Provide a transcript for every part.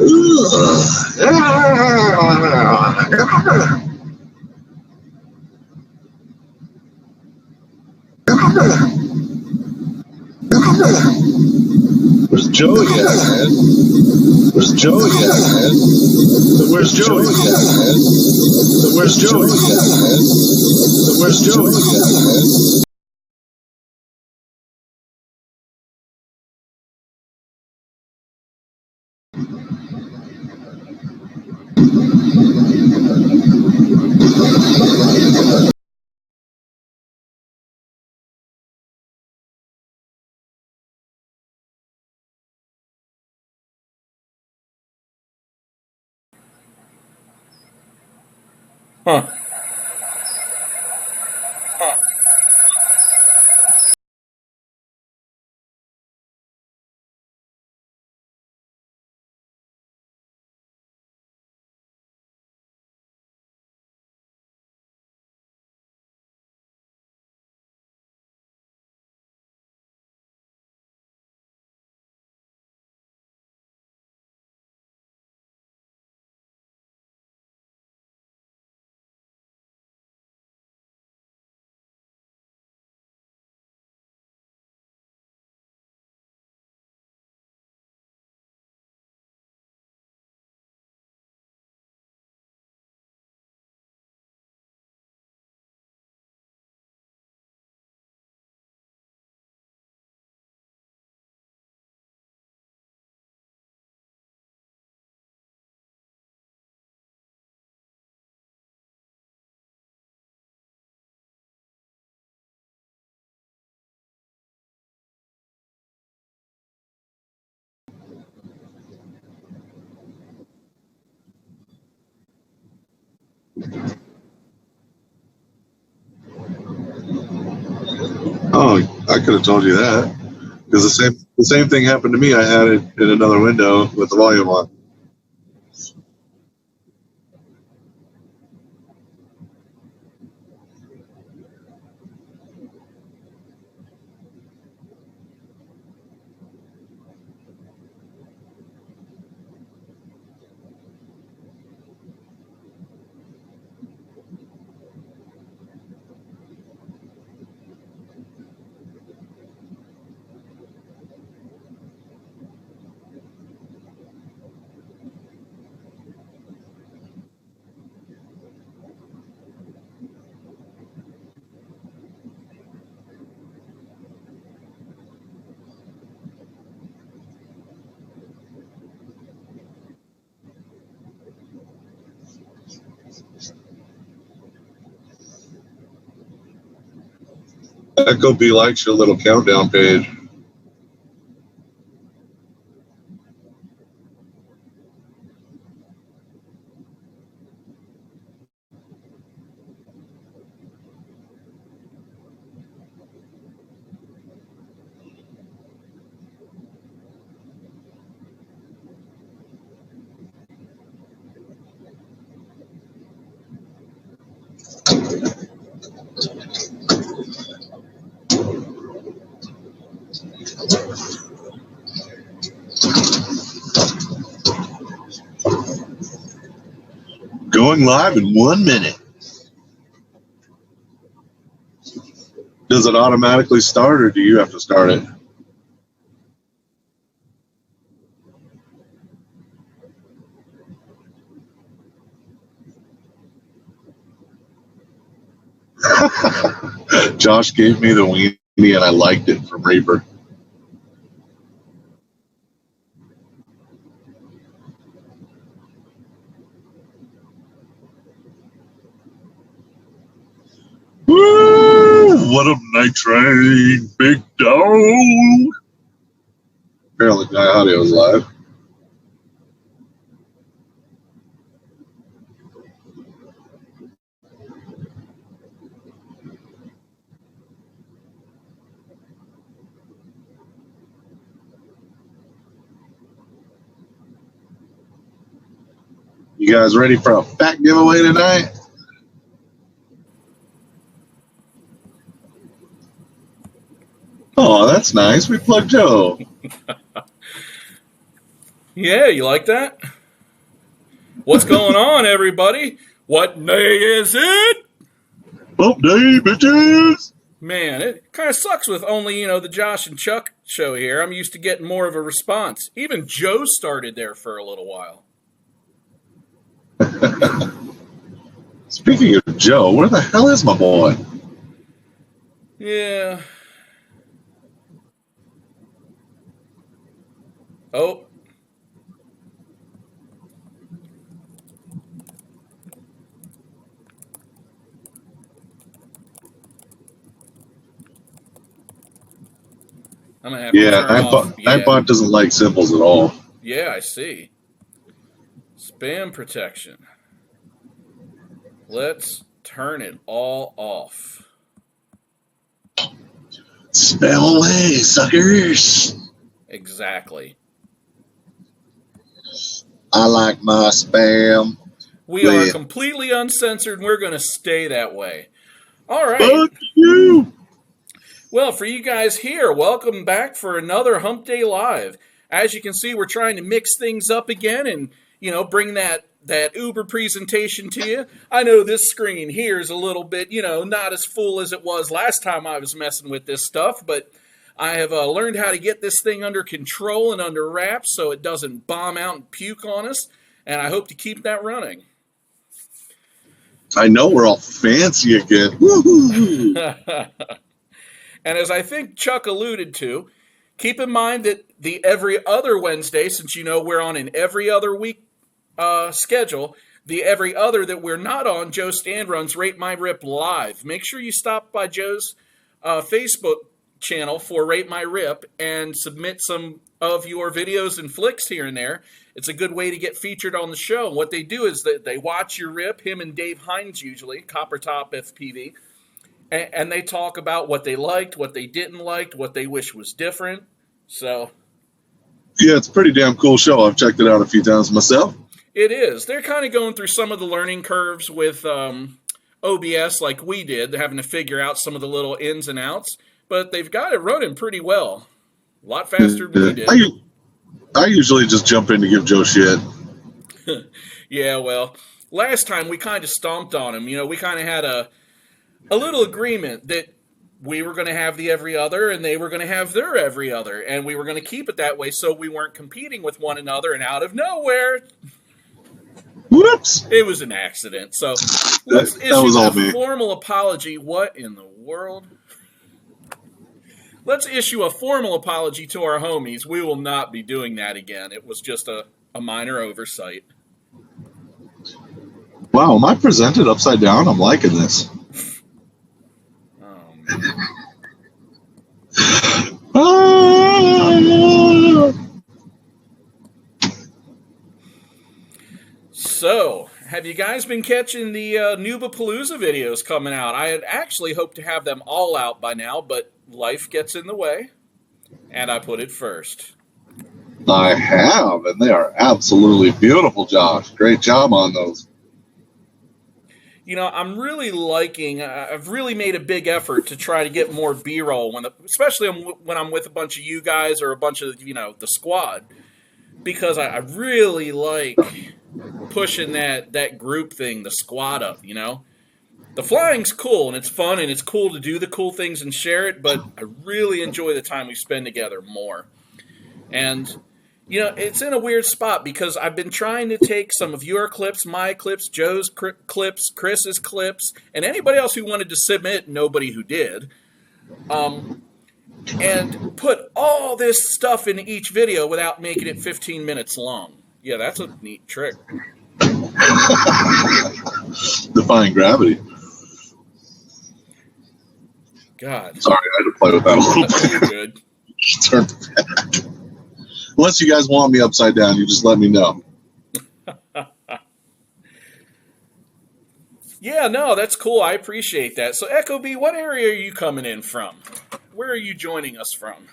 Where's Joey at, man? Where's Joey at, man? Where's Joey at, man? Where's Joey at, man? Where's Joey at, man? Huh. Oh, I could have told you that. Because the same thing happened to me. I had it in another window with the volume on. Echo B likes your little countdown page. Going live in 1 minute. Does it automatically start, or do you have to start it? Josh gave me the weenie and I liked it from Reaper. Woo! What up, Night Train? Big dog! Apparently, my audio is live. You guys ready for a fat giveaway tonight? Oh, that's nice. We plugged Joe. Yeah, you like that? What's going on, everybody? What day is it? Hump day, bitches! Man, it kind of sucks with only, the Josh and Chuck show here. I'm used to getting more of a response. Even Joe started there for a little while. Speaking of Joe, where the hell is my boy? Yeah. Oh. I'm going to have to turn off. That bot doesn't like symbols at all. Yeah, I see. Spam protection. Let's turn it all off. Spam away, suckers! Exactly. I like my spam. We are completely uncensored, and we're going to stay that way. All right. Fuck you! Well, for you guys here, welcome back for another Hump Day Live. As you can see, we're trying to mix things up again and, bring that Uber presentation to you. I know this screen here is a little bit, not as full as it was last time I was messing with this stuff, but I have learned how to get this thing under control and under wraps so it doesn't bomb out and puke on us, and I hope to keep that running. I know we're all fancy again. Woo-hoo. And as I think Chuck alluded to, keep in mind that the every other Wednesday, since we're on an every other week schedule, the every other that we're not on, Joe Stand runs Rate My Rip Live. Make sure you stop by Joe's Facebook channel for Rate My Rip and submit some of your videos and flicks here and there. It's a good way to get featured on the show. What they do is that they watch your rip, him and Dave Hines usually, Copper Top FPV, and they talk about what they liked, what they didn't like, what they wish was different. So, yeah, it's a pretty damn cool show. I've checked it out a few times myself. It is. They're kind of going through some of the learning curves with OBS like we did. They're having to figure out some of the little ins and outs, but they've got it running pretty well. A lot faster than we did. I usually just jump in to give Joe shit. Yeah, well, last time we kind of stomped on him. We kind of had a little agreement that we were going to have the every other and they were going to have their every other, and we were going to keep it that way so we weren't competing with one another, and out of nowhere, whoops, it was an accident. So let's issue a formal apology. What in the world? Let's issue a formal apology to our homies. We will not be doing that again. It was just a minor oversight. Wow, am I presented upside down? I'm liking this. So, have you guys been catching the Noobapalooza videos coming out? I had actually hoped to have them all out by now, but life gets in the way, and I put it first. I have, and they are absolutely beautiful, Josh. Great job on those. I'm really liking, I've really made a big effort to try to get more B-roll, especially when I'm with a bunch of you guys or a bunch of, the squad, because I really like pushing that group thing, the squad up, The flying's cool, and it's fun, and it's cool to do the cool things and share it, but I really enjoy the time we spend together more. And it's in a weird spot because I've been trying to take some of your clips, my clips, Joe's clips, Chris's clips, and anybody else who wanted to submit, nobody who did, and put all this stuff in each video without making it 15 minutes long. Yeah, that's a neat trick. Defying gravity. God. Sorry, I had to play with that a little bit. You're good. Turn back. Unless you guys want me upside down, you just let me know. Yeah, no, that's cool. I appreciate that. So, Echo B, what area are you coming in from? Where are you joining us from?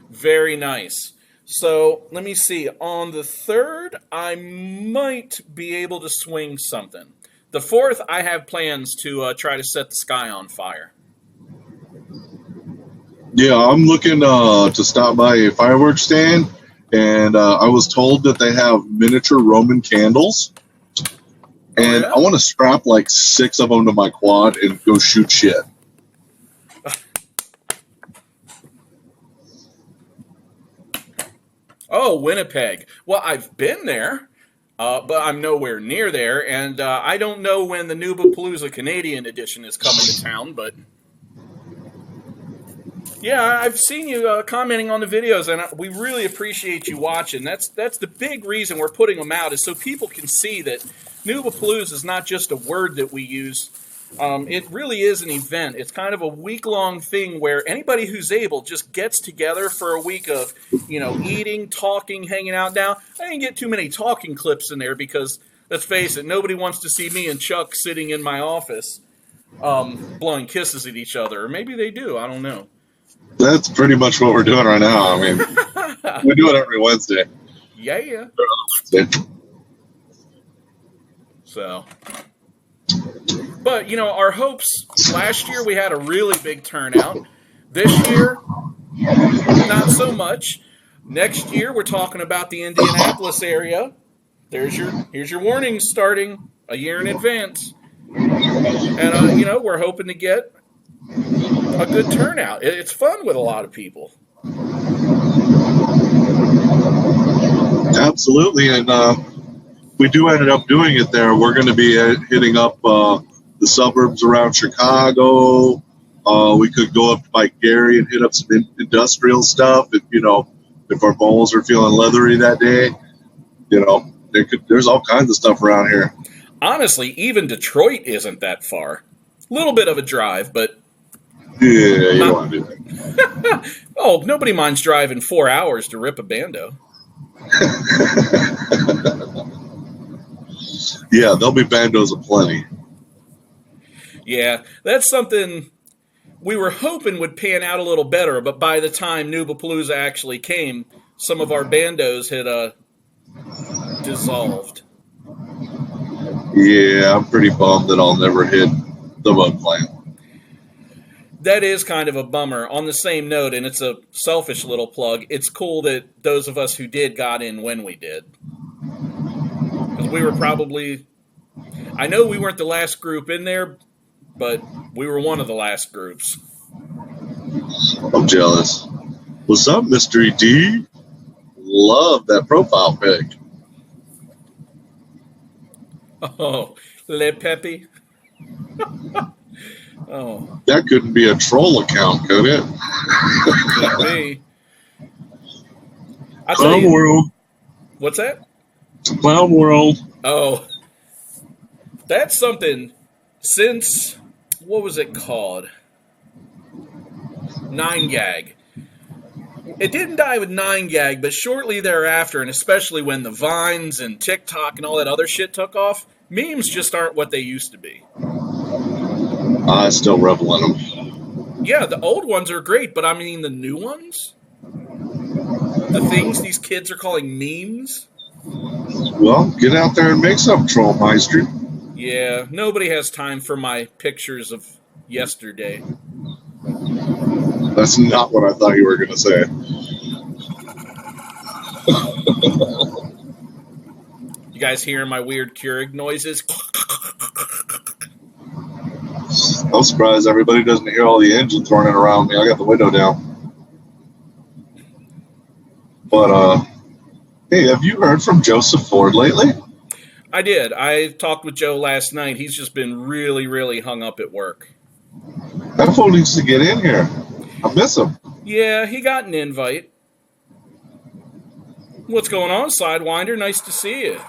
Very nice. So, let me see. On the 3rd, I might be able to swing something. The 4th, I have plans to try to set the sky on fire. Yeah, I'm looking to stop by a fireworks stand, and I was told that they have miniature Roman candles, and yeah? I want to strap like 6 of them to my quad and go shoot shit. Oh, Winnipeg. Well, I've been there, but I'm nowhere near there, and I don't know when the Noobapalooza Canadian edition is coming to town, but yeah, I've seen you commenting on the videos, and we really appreciate you watching. That's the big reason we're putting them out, is so people can see that Noobapalooza is not just a word that we use. It really is an event. It's kind of a week-long thing where anybody who's able just gets together for a week of, eating, talking, hanging out. Now, I didn't get too many talking clips in there because, let's face it, nobody wants to see me and Chuck sitting in my office blowing kisses at each other. Or maybe they do. I don't know. That's pretty much what we're doing right now. I mean, we do it every Wednesday. Yeah. Every other Wednesday. So, but our hopes last year we had a really big turnout. This year, not so much. Next year we're talking about the Indianapolis area. Here's your warning starting a year in advance. And we're hoping to get a good turnout. It's fun with a lot of people. Absolutely, and we do ended up doing it there. We're going to be hitting up the suburbs around Chicago. We could go up by Gary and hit up some industrial stuff. If our balls are feeling leathery that day, there's all kinds of stuff around here. Honestly, even Detroit isn't that far. A little bit of a drive, but yeah, you don't want to do that. Oh, nobody minds driving 4 hours to rip a bando. Yeah, there'll be bandos aplenty. Yeah, that's something we were hoping would pan out a little better, but by the time Noobapalooza actually came, some of our bandos had dissolved. Yeah, I'm pretty bummed that I'll never hit the Mud Plant. That is kind of a bummer. On the same note, and it's a selfish little plug, it's cool that those of us who did got in when we did. Because we were probably... I know we weren't the last group in there, but we were one of the last groups. I'm jealous. What's up, Mystery D? Love that profile pic. Oh, Le Pepe. Oh. That couldn't be a troll account, could it? Could be. Clown World. What's that? Clown World. Oh. That's something since, what was it called? 9gag. It didn't die with 9gag, but shortly thereafter, and especially when the Vines and TikTok and all that other shit took off, memes just aren't what they used to be. I still revel in them. Yeah, the old ones are great, but I mean the new ones? The things these kids are calling memes? Well, get out there and make some, Trollmeister. Yeah, nobody has time for my pictures of yesterday. That's not what I thought you were going to say. You guys hearing my weird Keurig noises? I'm surprised everybody doesn't hear all the engines running around me. I got the window down. But, hey, have you heard from Joseph Ford lately? I did. I talked with Joe last night. He's just been really, really hung up at work. That fool needs to get in here. I miss him. Yeah, he got an invite. What's going on, Sidewinder? Nice to see you.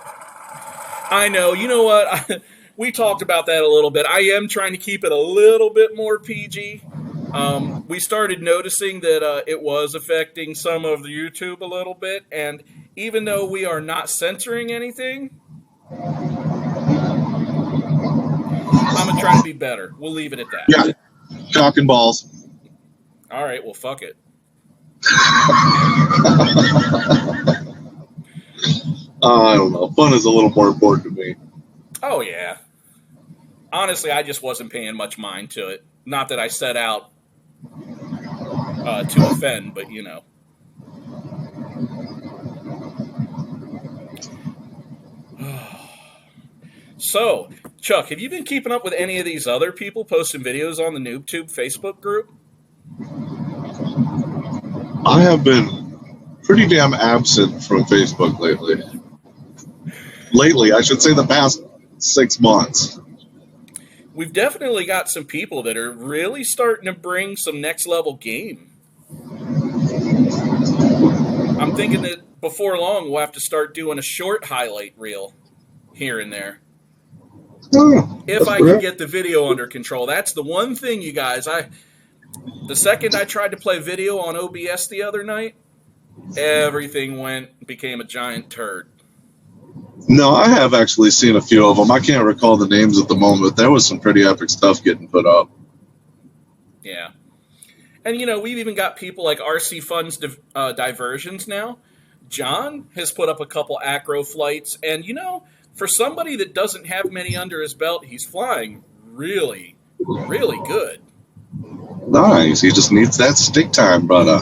I know. You know what? We talked about that a little bit. I am trying to keep it a little bit more PG. We started noticing that it was affecting some of the YouTube a little bit. And even though we are not censoring anything, I'm going to try to be better. We'll leave it at that. Yeah. Cock and balls. All right, well, fuck it. I don't know. Fun is a little more important to me. Oh, yeah. Honestly, I just wasn't paying much mind to it. Not that I set out to offend, but you know. So, Chuck, have you been keeping up with any of these other people posting videos on the NoobTube Facebook group? I have been pretty damn absent from Facebook lately. Lately, I should say the past 6 months. We've definitely got some people that are really starting to bring some next level game. I'm thinking that before long we'll have to start doing a short highlight reel here and there. If I can get the video under control. That's the one thing, you guys. The second I tried to play video on OBS the other night, everything became a giant turd. No, I have actually seen a few of them. I can't recall the names at the moment, but there was some pretty epic stuff getting put up. Yeah. And, you know, we've even got people like RC Fun's Diversions now. John has put up a couple acro flights, and, you know, for somebody that doesn't have many under his belt, he's flying really, really good. Nice. He just needs that stick time, brother.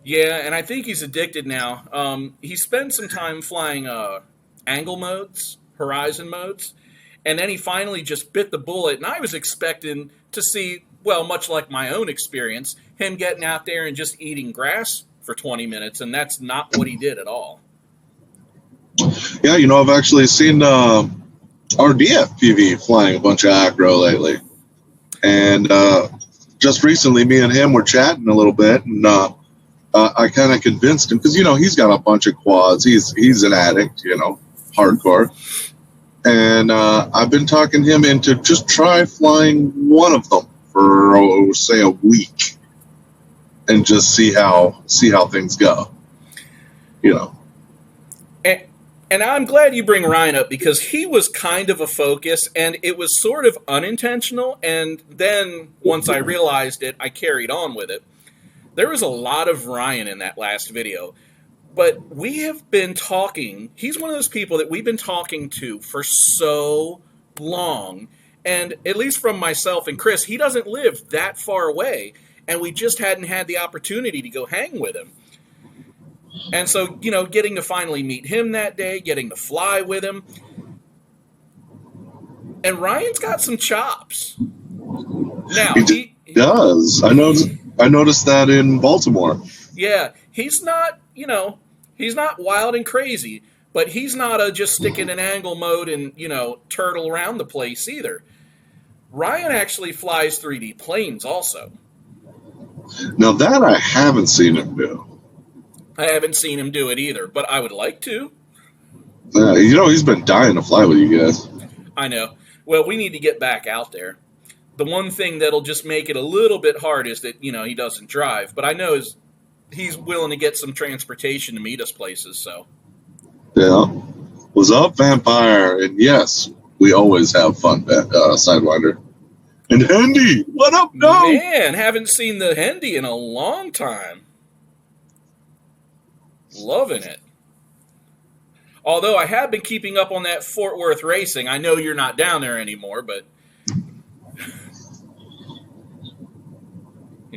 Yeah, and I think he's addicted now. He spent some time flying angle modes, horizon modes, and then he finally just bit the bullet, and I was expecting to see, well, much like my own experience, him getting out there and just eating grass for 20 minutes, and that's not what he did at all. Yeah, you know, I've actually seen our DFPV flying a bunch of acro lately. And just recently, me and him were chatting a little bit, and I kind of convinced him, because, you know, he's got a bunch of quads. He's an addict, you know, hardcore. And I've been talking him into just try flying one of them for, say, a week, and just see how things go, you know. And I'm glad you bring Ryan up, because he was kind of a focus, and it was sort of unintentional, and then once I realized it, I carried on with it. There was a lot of Ryan in that last video, but we have been talking, he's one of those people that we've been talking to for so long, and at least from myself and Chris, he doesn't live that far away, and we just hadn't had the opportunity to go hang with him. And so, you know, getting to finally meet him that day, getting to fly with him. And Ryan's got some chops. Now, he does. I noticed that in Baltimore. Yeah, he's not, you know, he's not wild and crazy, but he's not just sticking in angle mode and, you know, turtle around the place either. Ryan actually flies 3D planes also. Now that I haven't seen him do. I haven't seen him do it either, but I would like to. You know, he's been dying to fly with you guys. I know. Well, we need to get back out there. The one thing that'll just make it a little bit hard is that, you know, he doesn't drive. But I know he's willing to get some transportation to meet us places, so. Yeah. What's up, Vampire? And yes, we always have fun, Sidewinder. And Hendy, what up, no? Man, haven't seen the Hendy in a long time. Loving it. Although I have been keeping up on that Fort Worth racing. I know you're not down there anymore, but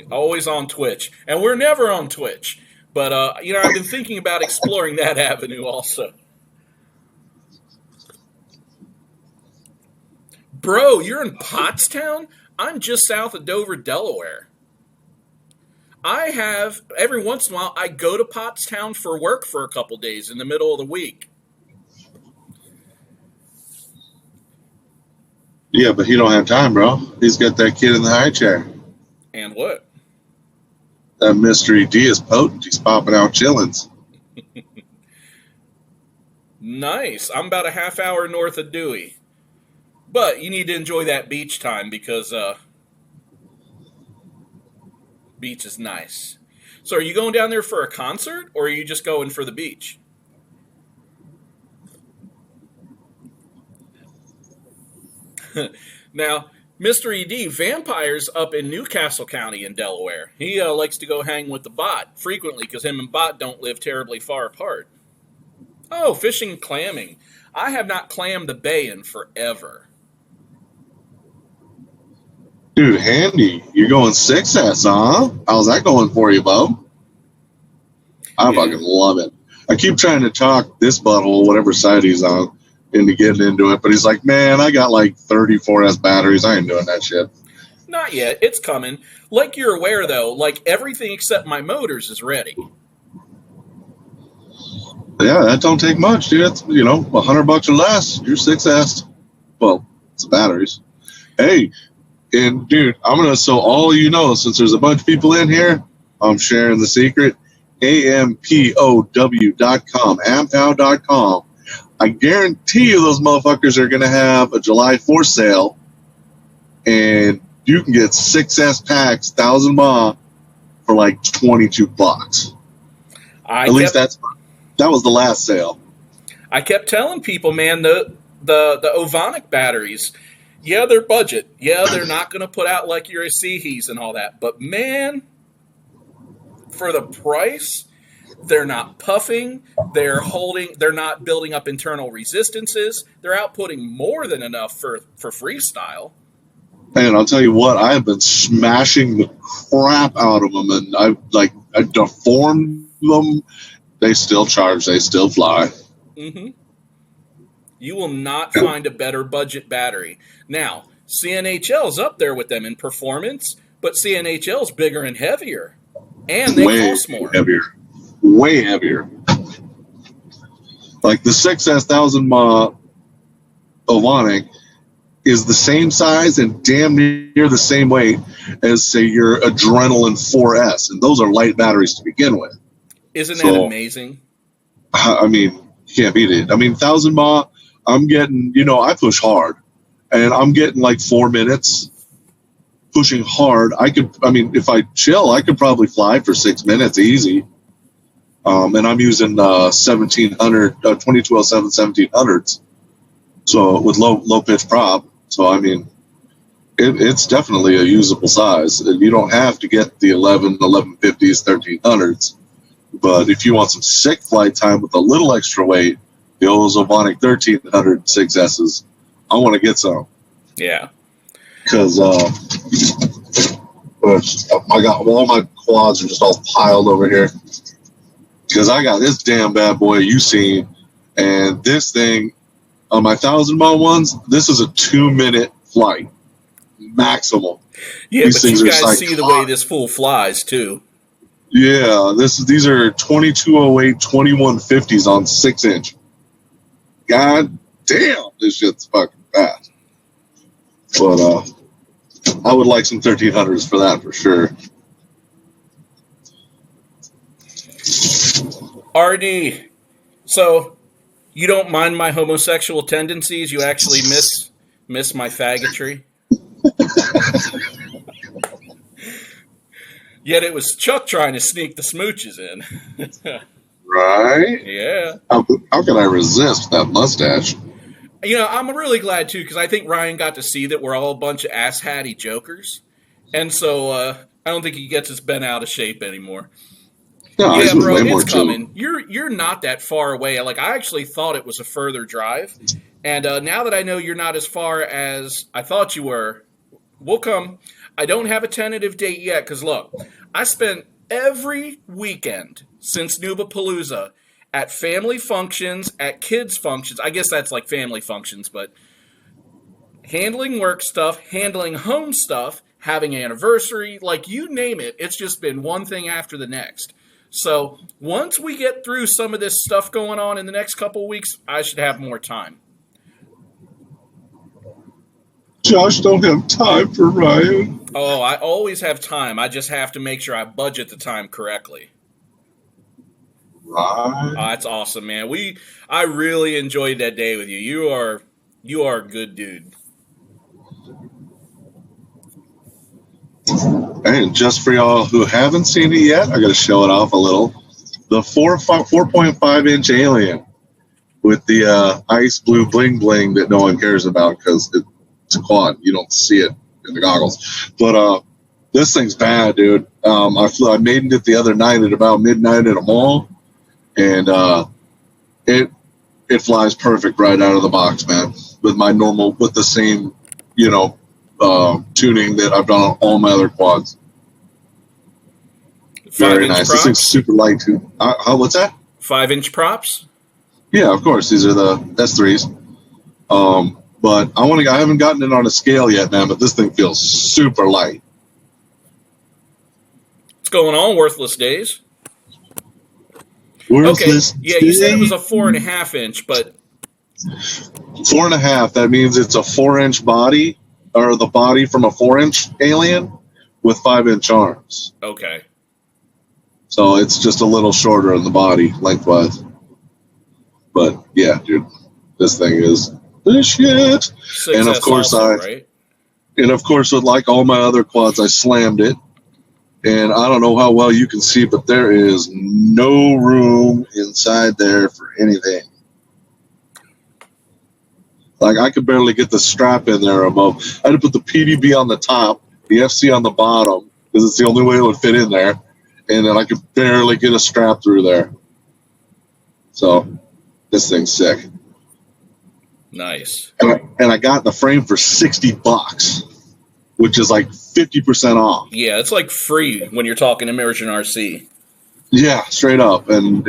always on Twitch. And we're never on Twitch. But, you know, I've been thinking about exploring that avenue also. Bro, you're in Pottstown? I'm just south of Dover, Delaware. Every once in a while, I go to Pottstown for work for a couple days in the middle of the week. Yeah, but he don't have time, bro. He's got that kid in the high chair. And what? That Mystery D is potent. He's popping out chillins. Nice. I'm about a half hour north of Dewey. But you need to enjoy that beach time because beach is nice. So are you going down there for a concert or are you just going for the beach? Now, Mr. ED, Vampire's up in Newcastle County in Delaware. He likes to go hang with the bot frequently because him and bot don't live terribly far apart. Oh, fishing and clamming. I have not clammed the bay in forever. Dude, handy. You're going 6S, huh? How's that going for you, bub? I fucking love it. I keep trying to talk this butthole, whatever side he's on, into getting into it, but he's like, man, I got like 34S batteries. I ain't doing that shit. Not yet. It's coming. Like you're aware, though, like everything except my motors is ready. Yeah, that don't take much, dude. It's, you know, $100 or less. You're 6S. Well, it's batteries. Hey, and dude, I'm going to, so all you know, since there's a bunch of people in here, I'm sharing the secret. AMPOW.com, ampow.com. I guarantee you those motherfuckers are going to have a July 4th sale, and you can get 6S packs, 1,000 mAh, for like $22. At least that was the last sale. I kept telling people, man, the Ovonic batteries, yeah, they're budget. Yeah, they're not going to put out like your Asihis and all that. But, man, for the price, they're not puffing. They're not building up internal resistances. They're outputting more than enough for freestyle. And I'll tell you what, I have been smashing the crap out of them, and I deformed them. They still charge. They still fly. Mm-hmm. You will not find a better budget battery. Now, CNHL's up there with them in performance, but CNHL's bigger and heavier. And they cost more. Way heavier. Like the 6S 1,000 mAh Ovonic is the same size and damn near the same weight as, say, your Adrenaline 4S. And those are light batteries to begin with. Isn't that amazing? I mean, you can't beat it. I mean, 1,000 mAh, I'm getting, you know, I push hard. And I'm getting like 4 minutes pushing hard. If I chill, I could probably fly for 6 minutes easy. And I'm using 2207 1700s. So with low pitch prop. So, I mean, it's definitely a usable size. You don't have to get the 1150s, 1300s. But if you want some sick flight time with a little extra weight, the old Ovonic 1300 6S's, I want to get some. Yeah. Because I got all my quads are just all piled over here. Because I got this damn bad boy you seen, and this thing on my 1,000 mile ones, this is a 2-minute flight maximum. Yeah, but you guys see the way this fool flies too. Yeah, these are 2208 2150s on 6-inch. God damn, this shit's fucking fast. But I would like some 1300s for that for sure. RD, so you don't mind my homosexual tendencies? You actually miss my faggotry? Yet it was Chuck trying to sneak the smooches in. Right? Yeah. How can I resist that mustache? You know, I'm really glad, too, because I think Ryan got to see that we're all a bunch of ass-hatty jokers. And so I don't think he gets us bent out of shape anymore. No, yeah, bro, it's coming. You're not that far away. Like, I actually thought it was a further drive. And now that I know you're not as far as I thought you were, we'll come. I don't have a tentative date yet because, look, I spent every weekend since Noobapalooza at family functions, at kids' functions. I guess that's like family functions, but handling work stuff, handling home stuff, having anniversary, like you name it, it's just been one thing after the next. So once we get through some of this stuff going on in the next couple of weeks, I should have more time. Josh don't have time for Ryan. Oh, I always have time. I just have to make sure I budget the time correctly. Right. That's awesome, man. I really enjoyed that day with you. You are a good dude. And just for y'all who haven't seen it yet, I got to show it off a little. The 4.5 inch Alien with the ice blue bling bling that no one cares about because it's a quad. You don't see it in the goggles. But this thing's bad, dude. I made it the other night at about midnight at a mall, and it flies perfect right out of the box, man. With the same, tuning that I've done on all my other quads. Very nice. Props? This thing's super light too. What's that? 5-inch props? Yeah, of course. These are the S3s. But I haven't gotten it on a scale yet, man. But this thing feels super light. What's going on, Worthless Days? Worthless. Okay, yeah, you said it was a 4.5 inch, but 4.5. That means it's a 4-inch body, or the body from a 4-inch alien with 5-inch arms. Okay. So it's just a little shorter in the body lengthwise. But yeah, dude, this thing is the shit. And of course, right? And of course, with like all my other quads, I slammed it. And I don't know how well you can see, but there is no room inside there for anything. Like, I could barely get the strap in there above. I had to put the PDB on the top, the FC on the bottom, because it's the only way it would fit in there. And then I could barely get a strap through there. So, this thing's sick. Nice. And I got the frame for $60, which is like 50% off. Yeah, it's like free when you're talking Immersion RC. Yeah, straight up. And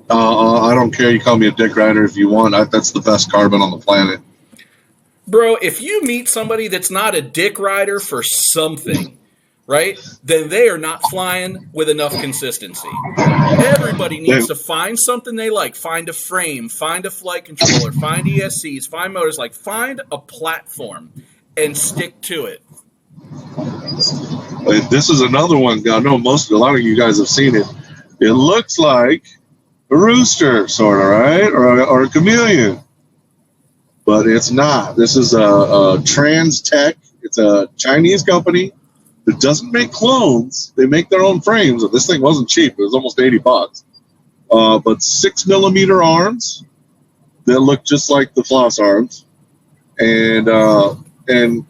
I don't care. You call me a dick rider if you want. That's the best carbon on the planet. Bro, if you meet somebody that's not a dick rider for something, right, then they are not flying with enough consistency. Everybody needs to find something they like. Find a frame, find a flight controller, find ESCs, find motors. Like, find a platform and stick to it. This is another one. I know a lot of you guys have seen it. It looks like a rooster, sort of, right? Or a chameleon. But it's not. This is a Trans Tech. It's a Chinese company that doesn't make clones. They make their own frames. And this thing wasn't cheap. It was almost $80. But 6mm arms that look just like the floss arms. And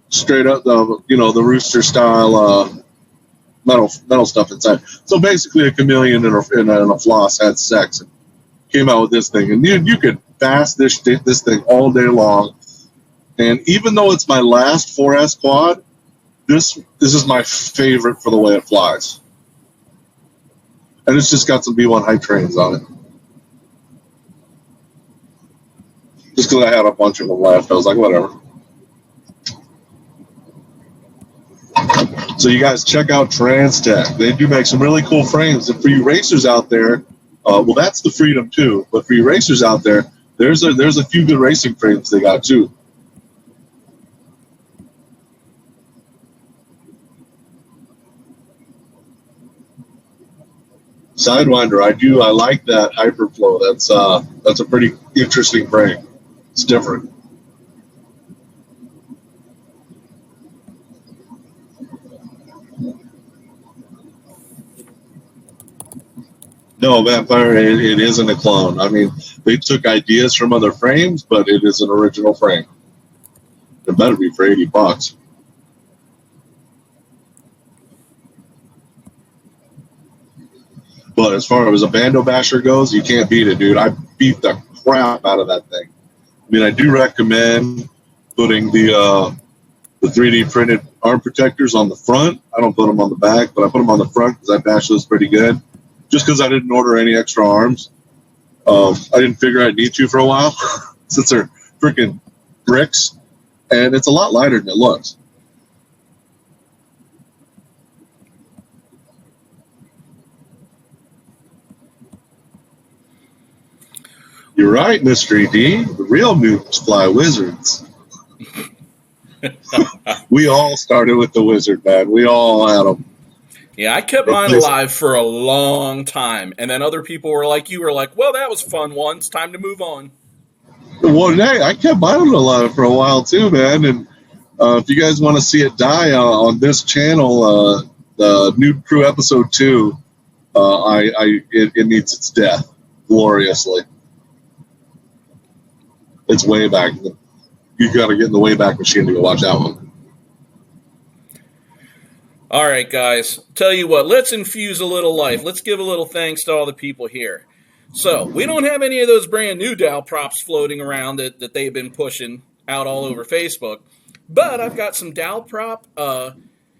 straight up the rooster style metal stuff inside. So basically, a chameleon and a floss had sex and came out with this thing, and you could fast this thing all day long. And even though it's my last 4S quad, this is my favorite for the way it flies. And it's just got some B1 hype trains on it. Just because I had a bunch of them left, I was like, whatever. So you guys check out Transtech. They do make some really cool frames. And for you racers out there, well, that's the Freedom too. But for you racers out there, there's a few good racing frames they got too. Sidewinder, I like that Hyperflow. That's a pretty interesting frame. It's different. No, Vampire, it isn't a clone. I mean, they took ideas from other frames, but it is an original frame. It better be for $80. But as far as a Bando Basher goes, you can't beat it, dude. I beat the crap out of that thing. I mean, I do recommend putting the 3D printed arm protectors on the front. I don't put them on the back, but I put them on the front because I bash those pretty good. Just because I didn't order any extra arms. I didn't figure I'd need to for a while since they're freaking bricks. And it's a lot lighter than it looks. You're right, Mystery D. The real noobs fly wizards. We all started with the wizard, man. We all had them. Yeah, I kept mine alive for a long time, and then other people were like, well, that was fun once. Time to move on. Well, hey, I kept mine alive for a while too, man. And if you guys want to see it die on this channel, the Noob Crew episode 2, it needs its death gloriously. It's way back. You got to get in the Wayback Machine to go watch that one. All right, guys. Tell you what, let's infuse a little life. Let's give a little thanks to all the people here. So, we don't have any of those brand new Dow props floating around that they've been pushing out all over Facebook. But I've got some Dalprop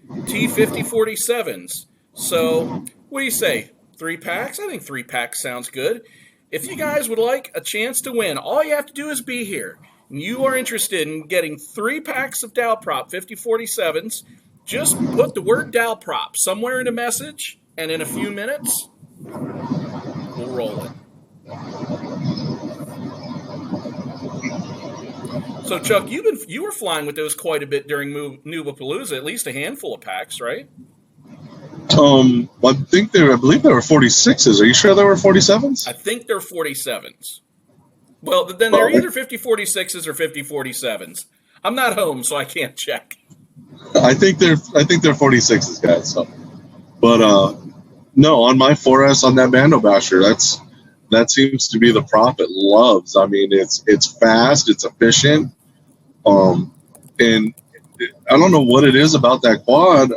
T5047s. So, what do you say? 3 packs? I think 3 packs sounds good. If you guys would like a chance to win, all you have to do is be here. And you are interested in getting 3 packs of Dalprop 5047s, just put the word Dalprop somewhere in a message, and in a few minutes, we'll roll it. So, Chuck, you were flying with those quite a bit during Noobapalooza, at least a handful of packs, right? I believe they were 46s. Are you sure they were 47s? I think they're 47s. Well, then they're either 5046s or 5047s. I'm not home, so I can't check. I think they're 46s, guys. So. But no, on my 4S on that Bando Basher, that seems to be the prop it loves. I mean, it's fast, it's efficient, and I don't know what it is about that quad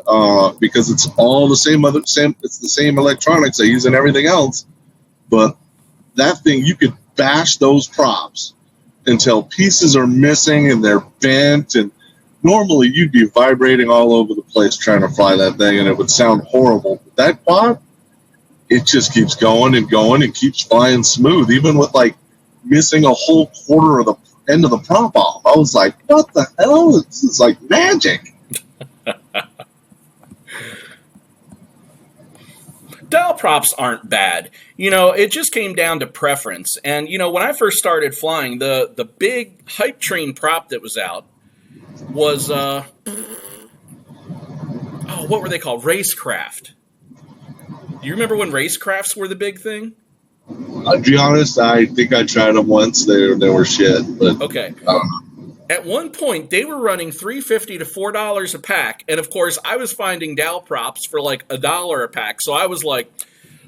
because it's all the same. It's the same electronics I use in everything else, but that thing, you could bash those props until pieces are missing and they're bent, and normally you'd be vibrating all over the place trying to fly that thing and it would sound horrible. But that quad, it just keeps going and going and keeps flying smooth, even with like missing a whole quarter of the end of the prop off. I was like, what the hell? This is like magic. Dial props aren't bad. You know, it just came down to preference. And, you know, when I first started flying, the big hype train prop that was out was, what were they called? Racecraft. Do you remember when racecrafts were the big thing? To be honest, I think I tried them once. They were shit. But okay. At one point, they were running $3.50 to $4 a pack, and of course, I was finding Dal props for like $1 a pack. So I was like,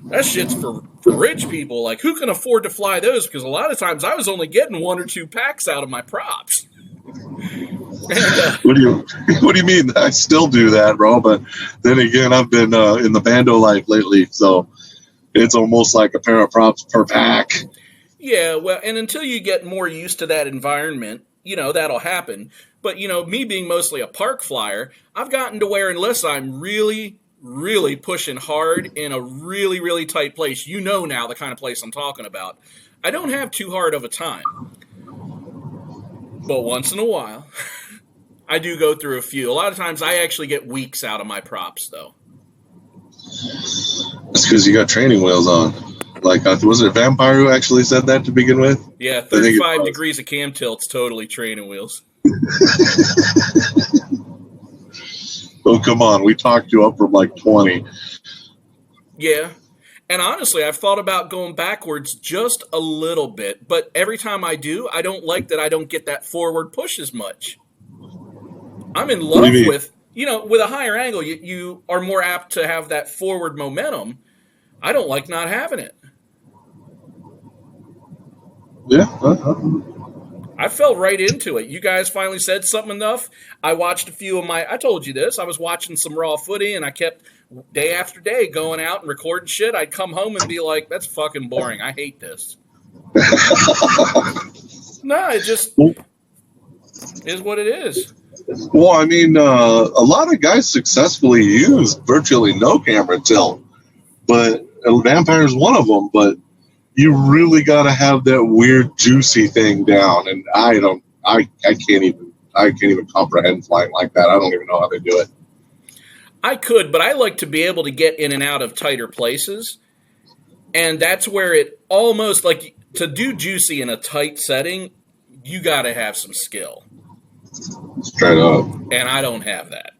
"That shit's for rich people. Like, who can afford to fly those?" Because a lot of times, I was only getting 1 or 2 packs out of my props. And, what do you mean? I still do that, bro. But then again, I've been in the Bando life lately, so it's almost like a pair of props per pack. Yeah, well, and until you get more used to that environment, you know, that'll happen. But, you know, me being mostly a park flyer, I've gotten to where unless I'm really, really pushing hard in a really, really tight place, you know now the kind of place I'm talking about, I don't have too hard of a time. But once in a while, I do go through a few. A lot of times I actually get weeks out of my props, though. It's because you got training wheels on. Like, was it Vampire who actually said that to begin with? Yeah, 35 degrees of cam tilt's totally training wheels. Oh, come on. We talked you up from like 20. Yeah. And honestly, I've thought about going backwards just a little bit. But every time I do, I don't like that I don't get that forward push as much. I'm in love with, you know, with a higher angle, you are more apt to have that forward momentum. I don't like not having it. Yeah. I fell right into it. You guys finally said something enough. I watched a few of I told you this, I was watching some raw footy and I kept day after day going out and recording shit. I'd come home and be like, that's fucking boring. I hate this. No, it just is what it is. Well, I mean, a lot of guys successfully use virtually no camera tilt, but Vampire is one of them. But you really got to have that weird juicy thing down, and I can't even comprehend flying like that. I don't even know how they do it. I could, but I like to be able to get in and out of tighter places, and that's where it almost like to do juicy in a tight setting, you got to have some skill. Straight up. And I don't have that.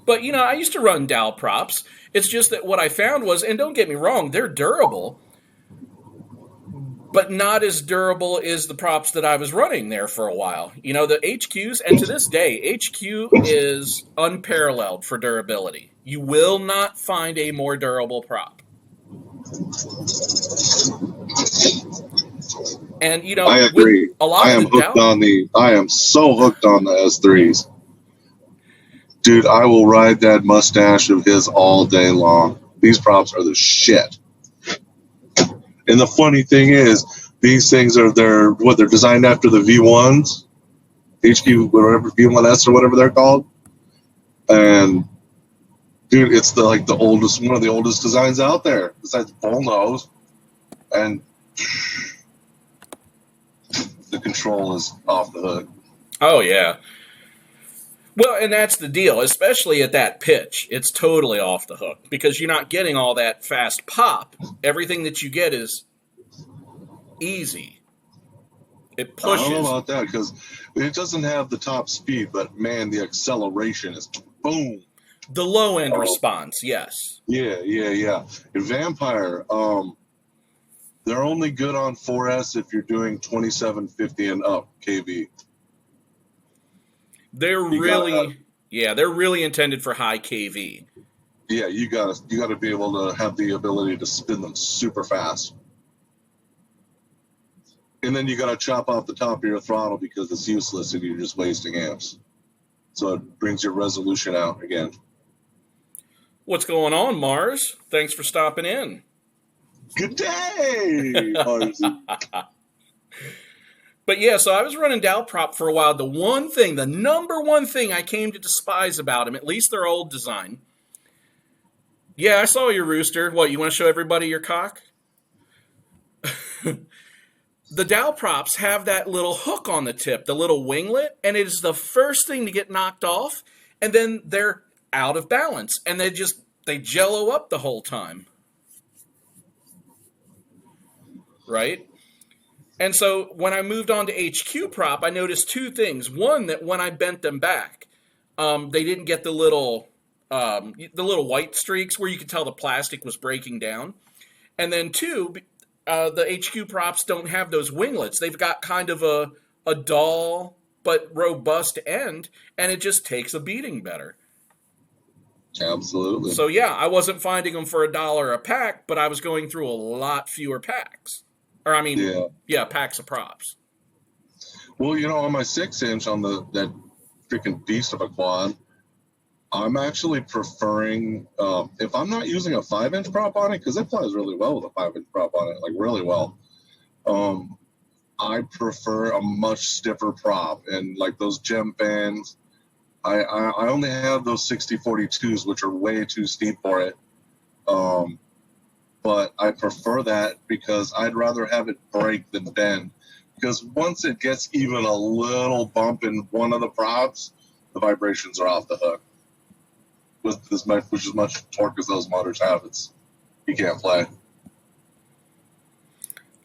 But, you know, I used to run Dal props. It's just that what I found was, and don't get me wrong, they're durable, but not as durable as the props that I was running there for a while. You know, the HQs, and to this day, HQ is unparalleled for durability. You will not find a more durable prop. And, you know, I agree. I am so hooked on the S3s. Dude, I will ride that mustache of his all day long. These props are the shit. And the funny thing is, These things are they're designed after the V1s, HQ whatever V1S or whatever they're called, and dude, it's the oldest one of the oldest designs out there besides bullnose, and the control is off the hook. Oh yeah. Well, and that's the deal, especially at that pitch. It's totally off the hook because you're not getting all that fast pop. Everything that you get is easy. It pushes. I don't know about that because it doesn't have the top speed, but man, the acceleration is boom. The low end response, yes. Yeah. And Vampire, they're only good on 4S if you're doing 2750 and up kV. They're really intended for high kV. Yeah, you gotta be able to have the ability to spin them super fast. And then you gotta chop off the top of your throttle because it's useless and you're just wasting amps. So it brings your resolution out again. What's going on, Mars? Thanks for stopping in. Good day, Mars. But yeah, so I was running Dalprop for a while. The number one thing I came to despise about them, at least their old design. Yeah, I saw your rooster. What, you want to show everybody your cock? The Dalprops have that little hook on the tip, the little winglet, and it is the first thing to get knocked off, and then they're out of balance, and they jello up the whole time. Right? And so when I moved on to HQ prop, I noticed two things. One, that when I bent them back, they didn't get the little white streaks where you could tell the plastic was breaking down. And then two, the HQ props don't have those winglets. They've got kind of a dull but robust end, and it just takes a beating better. Absolutely. So yeah, I wasn't finding them for $1 a pack, but I was going through a lot fewer packs. Or I mean, packs of props. Well, on my 6-inch on that freaking beast of a quad, I'm actually preferring if I'm not using a 5-inch prop on it, because it flies really well with a 5-inch prop on it, like really well. I prefer a much stiffer prop, and like those gem fans. I only have those 6042s, which are way too steep for it. But I prefer that because I'd rather have it break than bend. Because once it gets even a little bump in one of the props, the vibrations are off the hook. With as much torque as those motors have, you can't play.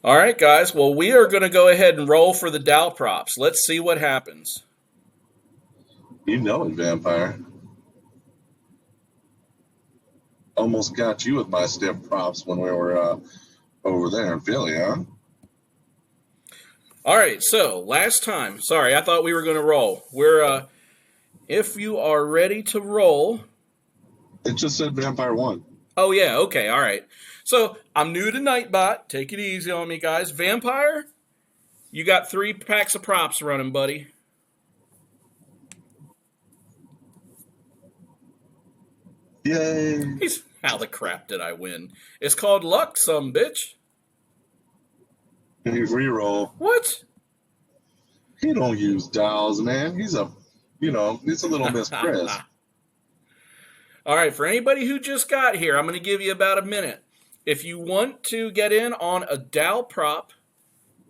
All right, guys. Well, we are going to go ahead and roll for the Dalprops. Let's see what happens. You know it, Vampire. Almost got you with my stiff props when we were over there in Philly, huh? All right, so last time. Sorry, I thought we were going to roll. We're if you are ready to roll. It just said Vampire 1. Oh, yeah, okay, all right. So I'm new to Nightbot. Take it easy on me, guys. Vampire, you got 3 packs of props running, buddy. Yay. How the crap did I win? It's called luck, some bitch. He reroll. What? He don't use dials, man. He's a little Miss Chris. All right, for anybody who just got here, I'm going to give you about a minute. If you want to get in on a Dalprop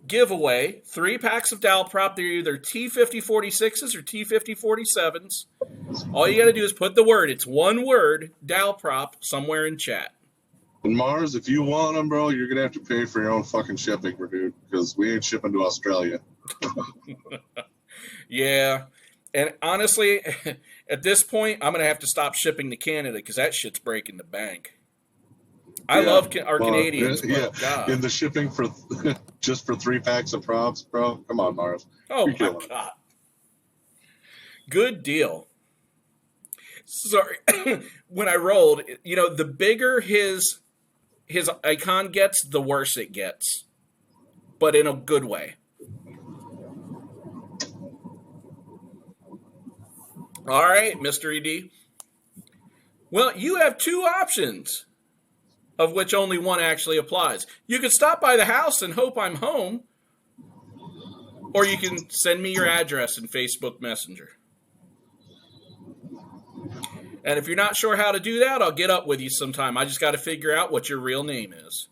giveaway, 3 packs of Dalprop, they're either T5046s or T5047s. All you got to do is put the word, it's one word, Dalprop, somewhere in chat. And Mars, if you want them, bro, you're going to have to pay for your own fucking shipping, dude, because we ain't shipping to Australia. Yeah. And honestly, at this point, I'm going to have to stop shipping to Canada because that shit's breaking the bank. I love our Canadians, but God. In the shipping for just for 3 packs of props, bro. Come on, Mars. Oh, my God. Good deal. Sorry. When I rolled, the bigger his icon gets, the worse it gets. But in a good way. All right, Mr. ED. Well, you have 2 options. of which only one actually applies. You could stop by the house and hope I'm home, or you can send me your address in Facebook Messenger. And if you're not sure how to do that, I'll get up with you sometime. I just got to figure out what your real name is.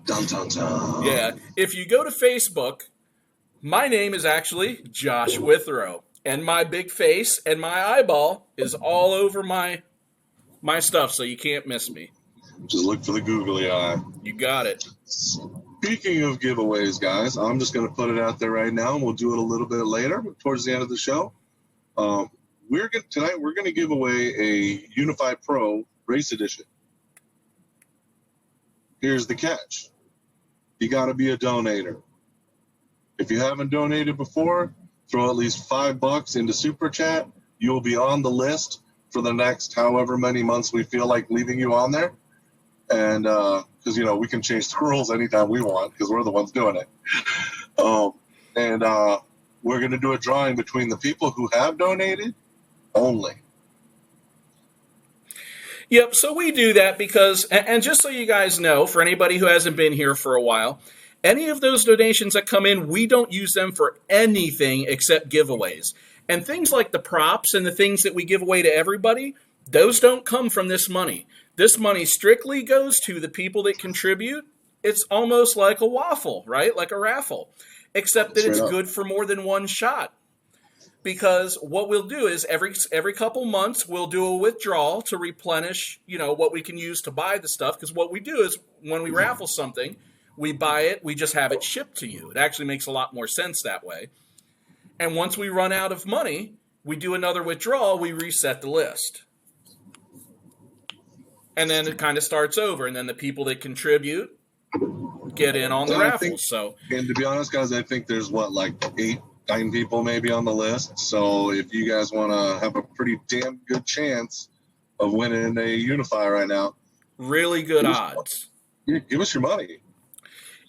Dun, dun, dun. Yeah. If you go to Facebook, my name is actually Josh Withrow. And my big face and my eyeball is all over my stuff, so you can't miss me. Just look for the googly eye. You got it. Speaking of giveaways, guys, I'm just going to put it out there right now, and we'll do it a little bit later, towards the end of the show. Tonight we're going to give away a Unify Pro Race Edition. Here's the catch. You got to be a donator. If you haven't donated before, throw at least $5 into Super Chat. You'll be on the list for the next however many months we feel like leaving you on there. And because, we can change the rules anytime we want because we're the ones doing it. We're going to do a drawing between the people who have donated only. Yep, so we do that because, and just so you guys know, for anybody who hasn't been here for a while, any of those donations that come in, we don't use them for anything except giveaways. And things like the props and the things that we give away to everybody, those don't come from this money. This money strictly goes to the people that contribute. It's almost like a waffle, right? Like a raffle, except that it's good for more than one shot. Because what we'll do is every couple months, we'll do a withdrawal to replenish, what we can use to buy the stuff. Because what we do is when we raffle something, we buy it, we just have it shipped to you. It actually makes a lot more sense that way. And once we run out of money, we do another withdrawal, we reset the list. And then it kind of starts over. And then the people that contribute get in on the raffles. And to be honest, guys, I think there's 8-9 people maybe on the list. So if you guys want to have a pretty damn good chance of winning a Unify right now. Really good odds. Give us your money.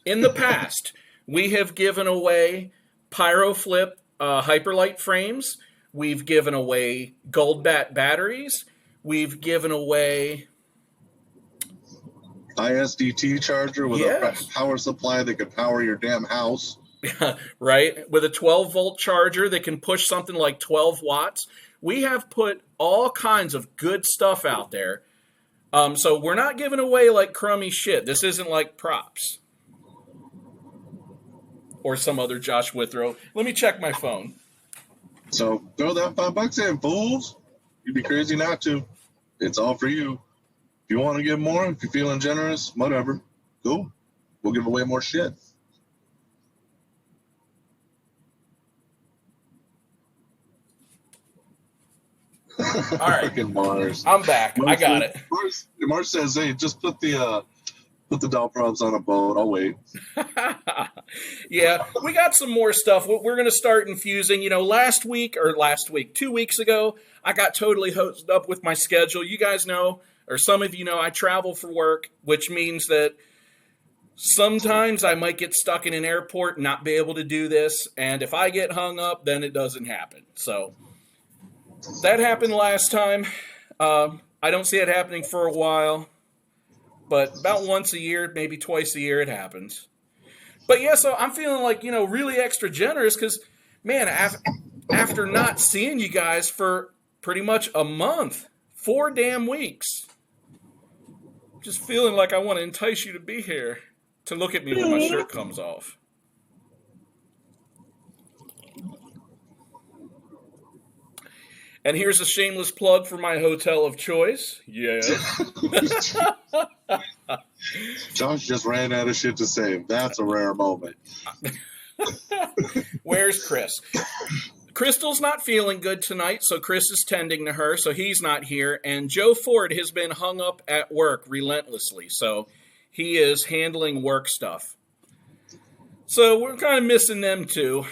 In the past, we have given away PyroFlip Hyperlight frames. We've given away Goldbat batteries. We've given away ISDT charger with a power supply that could power your damn house. Right? With a 12-volt charger that can push something like 12 watts. We have put all kinds of good stuff out there. So we're not giving away like crummy shit. This isn't like props. Or some other Josh Withrow. Let me check my phone. So throw that $5 in, fools. You'd be crazy not to. It's all for you. If you want to give more, if you're feeling generous, whatever, cool. We'll give away more shit. All right. Mars. I'm back. I got it. Mars says, hey, just put the doll props on a boat. I'll wait. Yeah, we got some more stuff. We're going to start infusing. 2 weeks ago, I got totally hosed up with my schedule. You guys know, or some of you know, I travel for work, which means that sometimes I might get stuck in an airport and not be able to do this. And if I get hung up, then it doesn't happen. So that happened last time. I don't see it happening for a while. But about once a year, maybe twice a year, it happens. But yeah, so I'm feeling like, really extra generous because, man, after not seeing you guys for pretty much a month, 4 damn weeks, just feeling like I want to entice you to be here to look at me when my shirt comes off. And here's a shameless plug for my hotel of choice. Yeah. Josh just ran out of shit to say. That's a rare moment. Where's Chris? Crystal's not feeling good tonight, so Chris is tending to her, so he's not here. And Joe Ford has been hung up at work relentlessly, so he is handling work stuff. So we're kind of missing them too.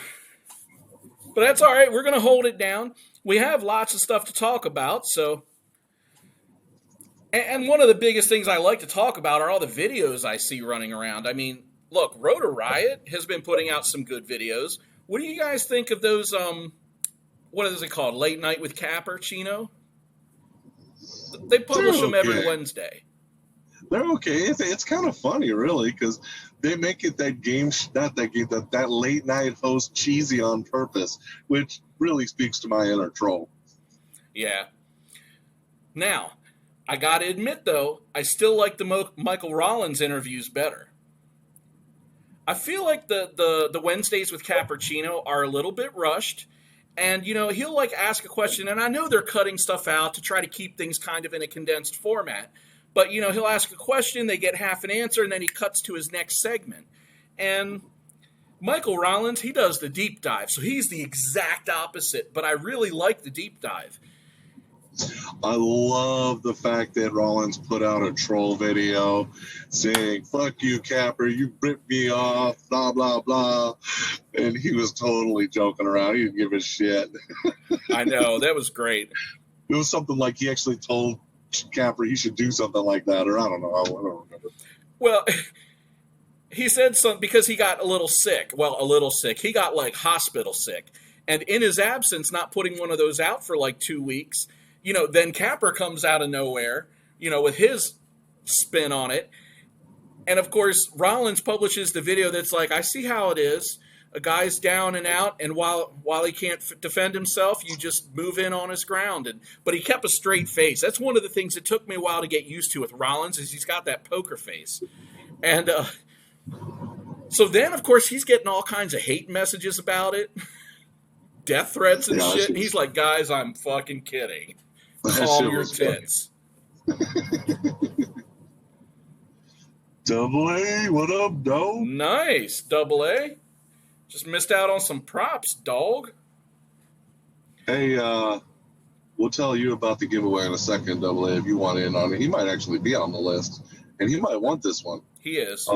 But that's all right. We're going to hold it down. We have lots of stuff to talk about, so... And one of the biggest things I like to talk about are all the videos I see running around. I mean, look, Rotor Riot has been putting out some good videos. What do you guys think of those, what is it called, Late Night with Capper, Chino? They publish them every Wednesday. They're okay. It's kind of funny, really, because they make it that game, not that game, that late night host cheesy on purpose, which really speaks to my inner troll. Yeah. Now, I got to admit, though, I still like the Michael Rollins interviews better. I feel like the Wednesdays with Cappuccino are a little bit rushed. And, he'll like ask a question, and I know they're cutting stuff out to try to keep things kind of in a condensed format. But, he'll ask a question, they get half an answer, and then he cuts to his next segment. And Michael Rollins, he does the deep dive. So he's the exact opposite, but I really like the deep dive. I love the fact that Rollins put out a troll video saying, "Fuck you, Capper, you ripped me off, blah, blah, blah." And he was totally joking around. He didn't give a shit. I know, that was great. It was something like he actually told Capper he should do something like that, or I don't know. I don't remember. Well, he said something because he got a little sick. Well, a little sick. He got like hospital sick. And in his absence, not putting one of those out for like 2 weeks, then Capper comes out of nowhere, with his spin on it. And of course, Rollins publishes the video that's like, I see how it is. A guy's down and out, and while he can't defend himself, you just move in on his ground. But he kept a straight face. That's one of the things that took me a while to get used to with Rollins, is he's got that poker face. And so then, of course, he's getting all kinds of hate messages about it, death threats and shit. And he's like, guys, I'm fucking kidding. Calm your tits. Double A, what up, dog? Nice, Double A. Just missed out on some props, dog. Hey, we'll tell you about the giveaway in a second, Double A, if you want in on it. He might actually be on the list, and he might want this one. He is.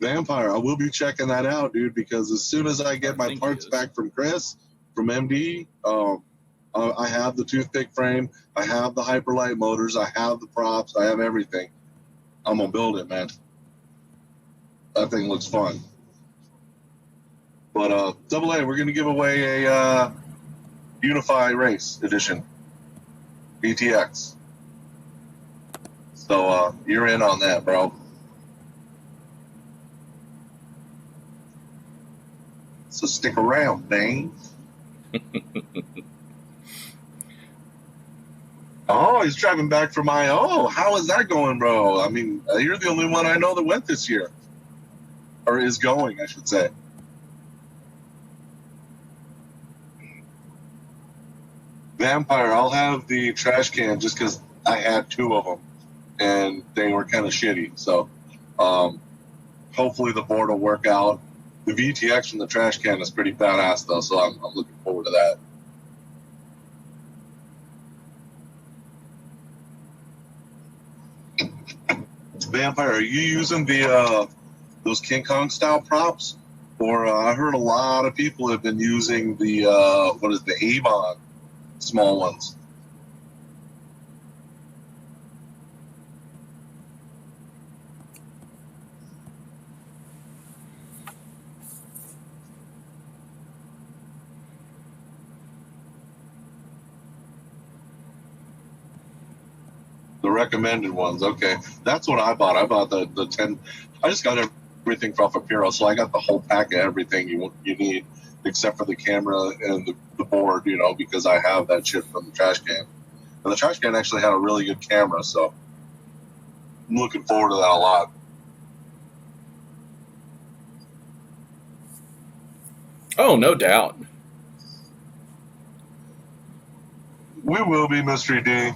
Vampire, I will be checking that out, dude, because as soon as I get my parts back from Chris, from MD, I have the toothpick frame, I have the hyperlight motors, I have the props, I have everything. I'm going to build it, man. That thing looks fun. But Double A, we're going to give away a Unify Race Edition, BTX. So you're in on that, bro. So stick around, Dane. Oh, he's driving back from I.O. How is that going, bro? I mean, you're the only one I know that went this year. Or is going, I should say. Vampire, I'll have the trash can just because I had 2 of them. And they were kind of shitty. So hopefully the board will work out. The VTX from the trash can is pretty badass, though, so I'm looking forward to that. Vampire, are you using the those King Kong style props, or I heard a lot of people have been using the the Avon small ones? The recommended ones, okay. That's what I bought. I bought the 10. I just got everything off of Puro, so I got the whole pack of everything you need, except for the camera and the board, because I have that shit from the trash can. And the trash can actually had a really good camera, so I'm looking forward to that a lot. Oh, no doubt. We will be, Mystery D.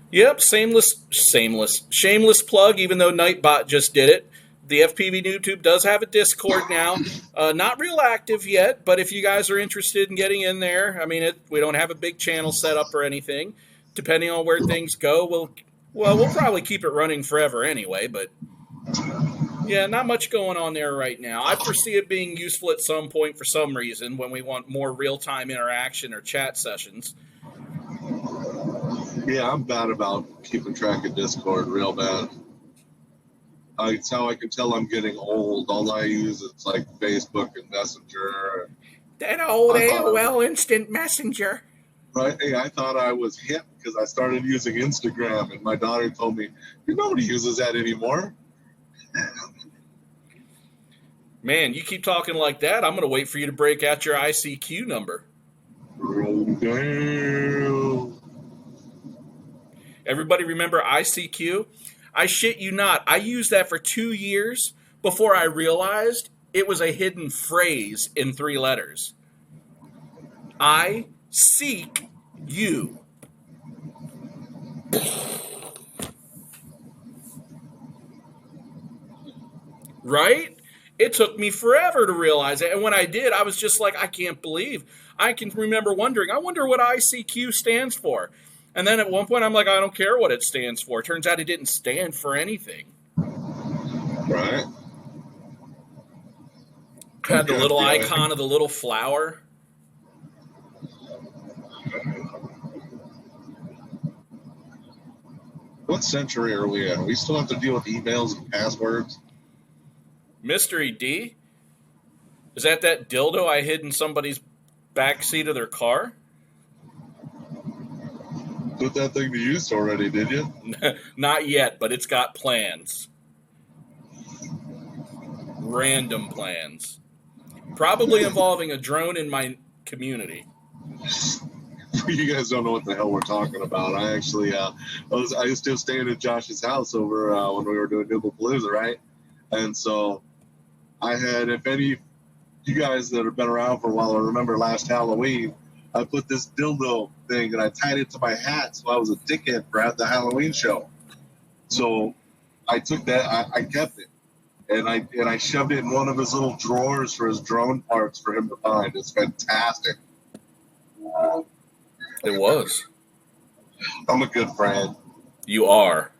Yep, shameless plug, even though Nightbot just did it. The FPVnoobtube does have a Discord now. Not real active yet, but if you guys are interested in getting in there, I mean, we don't have a big channel set up or anything. Depending on where things go, we'll probably keep it running forever anyway, but yeah, not much going on there right now. I foresee it being useful at some point for some reason when we want more real-time interaction or chat sessions. Yeah, I'm bad about keeping track of Discord, real bad. It's how I can tell I'm getting old. All I use is like Facebook and Messenger. That old AOL Instant Messenger. Right? Hey, I thought I was hip because I started using Instagram, and my daughter told me, nobody uses that anymore. Man, you keep talking like that, I'm going to wait for you to break out your ICQ number. Damn. Everybody remember ICQ? I shit you not. I used that for 2 years before I realized it was a hidden phrase in 3 letters. I seek you. Right? It took me forever to realize it. And when I did, I was just like, I can't believe. I can remember wondering, I wonder what ICQ stands for. And then at one point, I'm like, I don't care what it stands for. Turns out it didn't stand for anything. Right. Had the little icon of the little flower. What century are we in? We still have to deal with emails and passwords. Mystery D? Is that dildo I hid in somebody's backseat of their car? Put that thing to use already, did you? Not yet, but it's got plans. Random plans. Probably involving a drone in my community. You guys don't know what the hell we're talking about. I actually, I was still staying at Josh's house over when we were doing Palooza, right? And so I had, if any of you guys that have been around for a while remember last Halloween, I put this dildo thing and I tied it to my hat, so I was a dickhead for the Halloween show. So I took that, I kept it, and I shoved it in one of his little drawers for his drone parts for him to find. It's fantastic. It was. I'm a good friend. You are.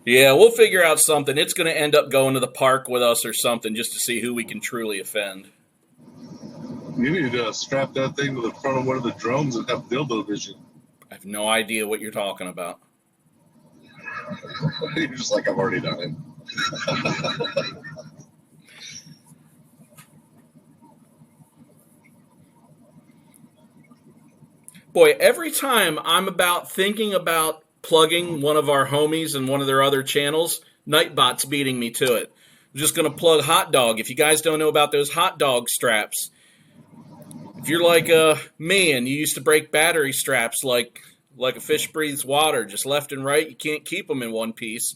Yeah, we'll figure out something. It's going to end up going to the park with us or something just to see who we can truly offend. You need to strap that thing to the front of one of the drones and have dildo vision. I have no idea what you're talking about. You're just like, I've already done it. Boy, every time I'm thinking about plugging one of our homies and one of their other channels, Nightbot's beating me to it. I'm just going to plug Hot Dog. If you guys don't know about those hot dog straps, if you're like me and you used to break battery straps like a fish breathes water, just left and right, you can't keep them in one piece,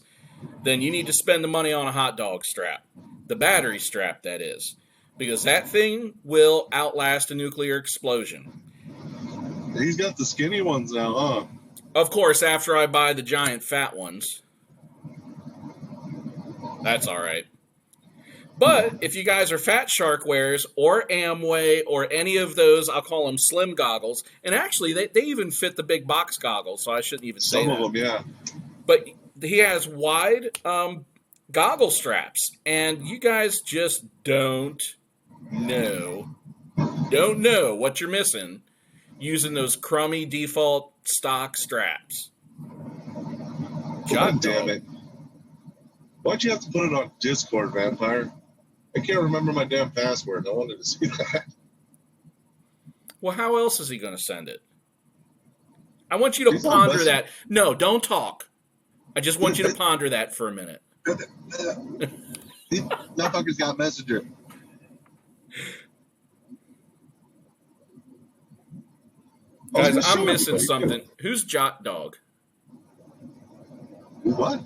then you need to spend the money on a hot dog strap. The battery strap, that is. Because that thing will outlast a nuclear explosion. He's got the skinny ones now, huh? Of course, after I buy the giant fat ones. That's all right. But if you guys are Fat Shark wearers or Amway or any of those, I'll call them slim goggles. And actually, they even fit the big box goggles, so I shouldn't even say that. Some of them, yeah. But he has wide goggle straps. And you guys just don't know what you're missing using those crummy default stock straps. God damn it. Why'd you have to put it on Discord, Vampire? I can't remember my damn password. I wanted to see that. Well, how else is he going to send it? I want you to ponder that. No, don't talk. I just want you to ponder that for a minute. That fucker's got Messenger. Guys, I'm missing something. Who's Jot Dog? What?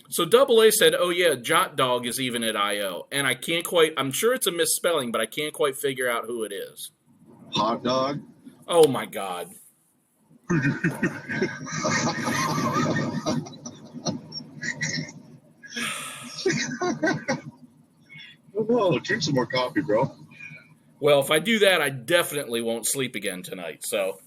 So Double A said, oh yeah, Jot Dog is even at I.O. And I can't quite, I'm sure it's a misspelling, but I can't quite figure out who it is. Hot Dog? Oh my God. Whoa, drink some more coffee, bro. Well, if I do that, I definitely won't sleep again tonight, so.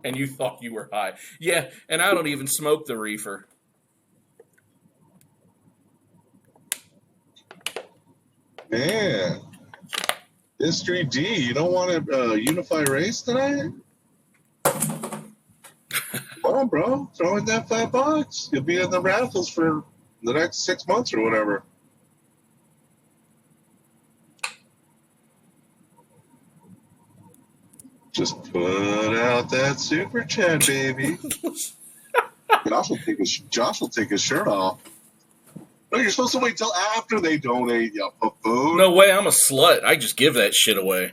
And you thought you were high. Yeah, and I don't even smoke the reefer. Man. History D, you don't want to unify race tonight? Come on, bro. Throw in that $5. You'll be in the raffles for the next 6 months or whatever. Just put out that super chat, baby. Josh will take his shirt off. No, you're supposed to wait till after they donate, you buffoon. No way, I'm a slut. I just give that shit away.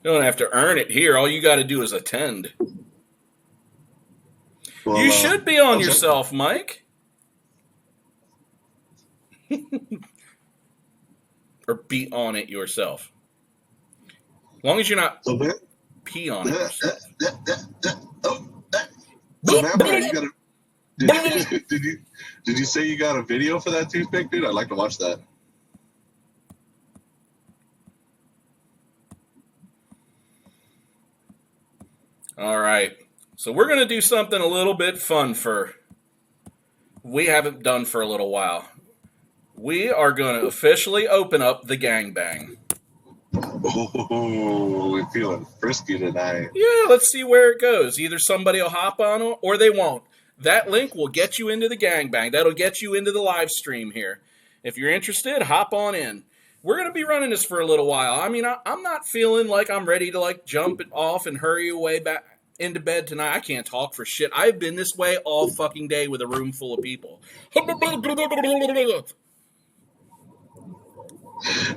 You don't have to earn it here. All you got to do is attend. Well, you should be on yourself, Mike. Or be on it yourself. As long as you're not pee on it yourself. So Vampire, you gotta, did you say you got a video for that toothpick, dude? I'd like to watch that. All right. So we're going to do something a little bit fun we haven't done for a little while. We are going to officially open up the gangbang. Oh, we're feeling frisky tonight. Yeah, let's see where it goes. Either somebody will hop on it or they won't. That link will get you into the gangbang. That'll get you into the live stream here. If you're interested, hop on in. We're going to be running this for a little while. I mean, I'm not feeling like I'm ready to jump it off and hurry away back into bed tonight. I can't talk for shit. I've been this way all fucking day with a room full of people.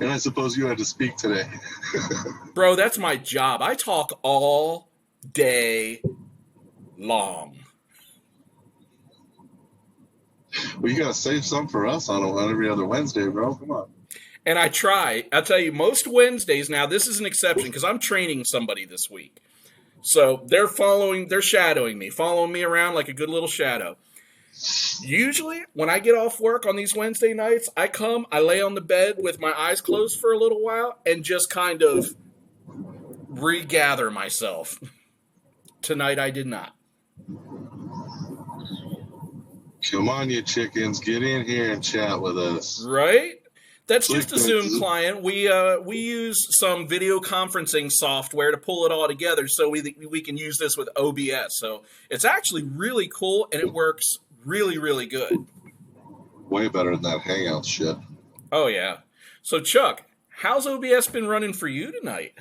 And I suppose you had to speak today. Bro, that's my job. I talk all day long. Well, you got to save some for us on every other Wednesday, bro. Come on. And I try. I'll tell you, most Wednesdays, now this is an exception because I'm training somebody this week. So they're shadowing me, following me around like a good little shadow. Usually, when I get off work on these Wednesday nights, I lay on the bed with my eyes closed for a little while and just kind of regather myself. Tonight, I did not. Come on, you chickens. Get in here and chat with us. Right? That's just a Zoom client. We use some video conferencing software to pull it all together so we can use this with OBS. So it's actually really cool, and it works really, really good. Way better than that Hangout shit. Oh, yeah. So, Chuck, how's OBS been running for you tonight?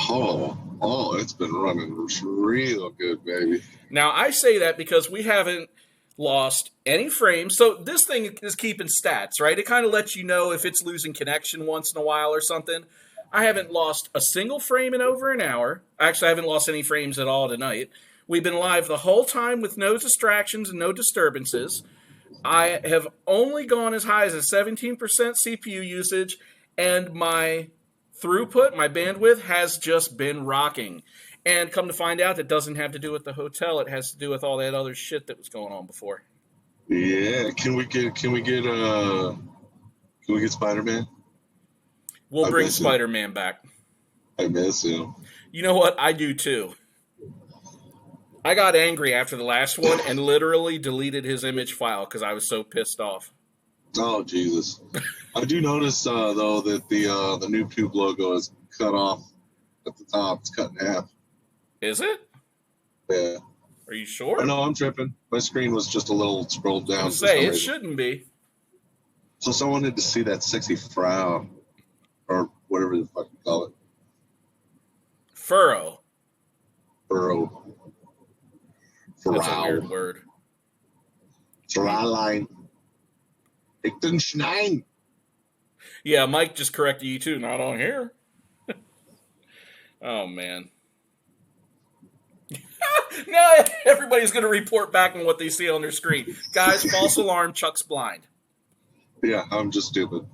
Oh, it's been running real good, baby. Now, I say that because we haven't lost any frames. So this thing is keeping stats, right? It kind of lets you know if it's losing connection once in a while or something. I haven't lost a single frame in over an hour. Actually, I haven't lost any frames at all tonight. We've been live the whole time with no distractions and no disturbances. I have only gone as high as a 17% CPU usage, and my throughput, my bandwidth, has just been rocking. And come to find out, that doesn't have to do with the hotel. It has to do with all that other shit that was going on before. Yeah, can we get Spider-Man? We'll bring Spider-Man back. I miss him. You know what? I do too. I got angry after the last one and literally deleted his image file because I was so pissed off. Oh, Jesus. I do notice, though, that the NoobTube logo is cut off at the top. It's cut in half. Is it? Yeah. Are you sure? Oh, no, I'm tripping. My screen was just a little scrolled down. I was say, it shouldn't be. So someone had to see that sexy frown, or whatever the fuck you call it. Furrow. That's a weird word. Fräulein. Lichtenstein. Yeah, Mike just corrected you too. Not on here. Oh, man. Now everybody's going to report back on what they see on their screen. Guys, false alarm, Chuck's blind. Yeah, I'm just stupid.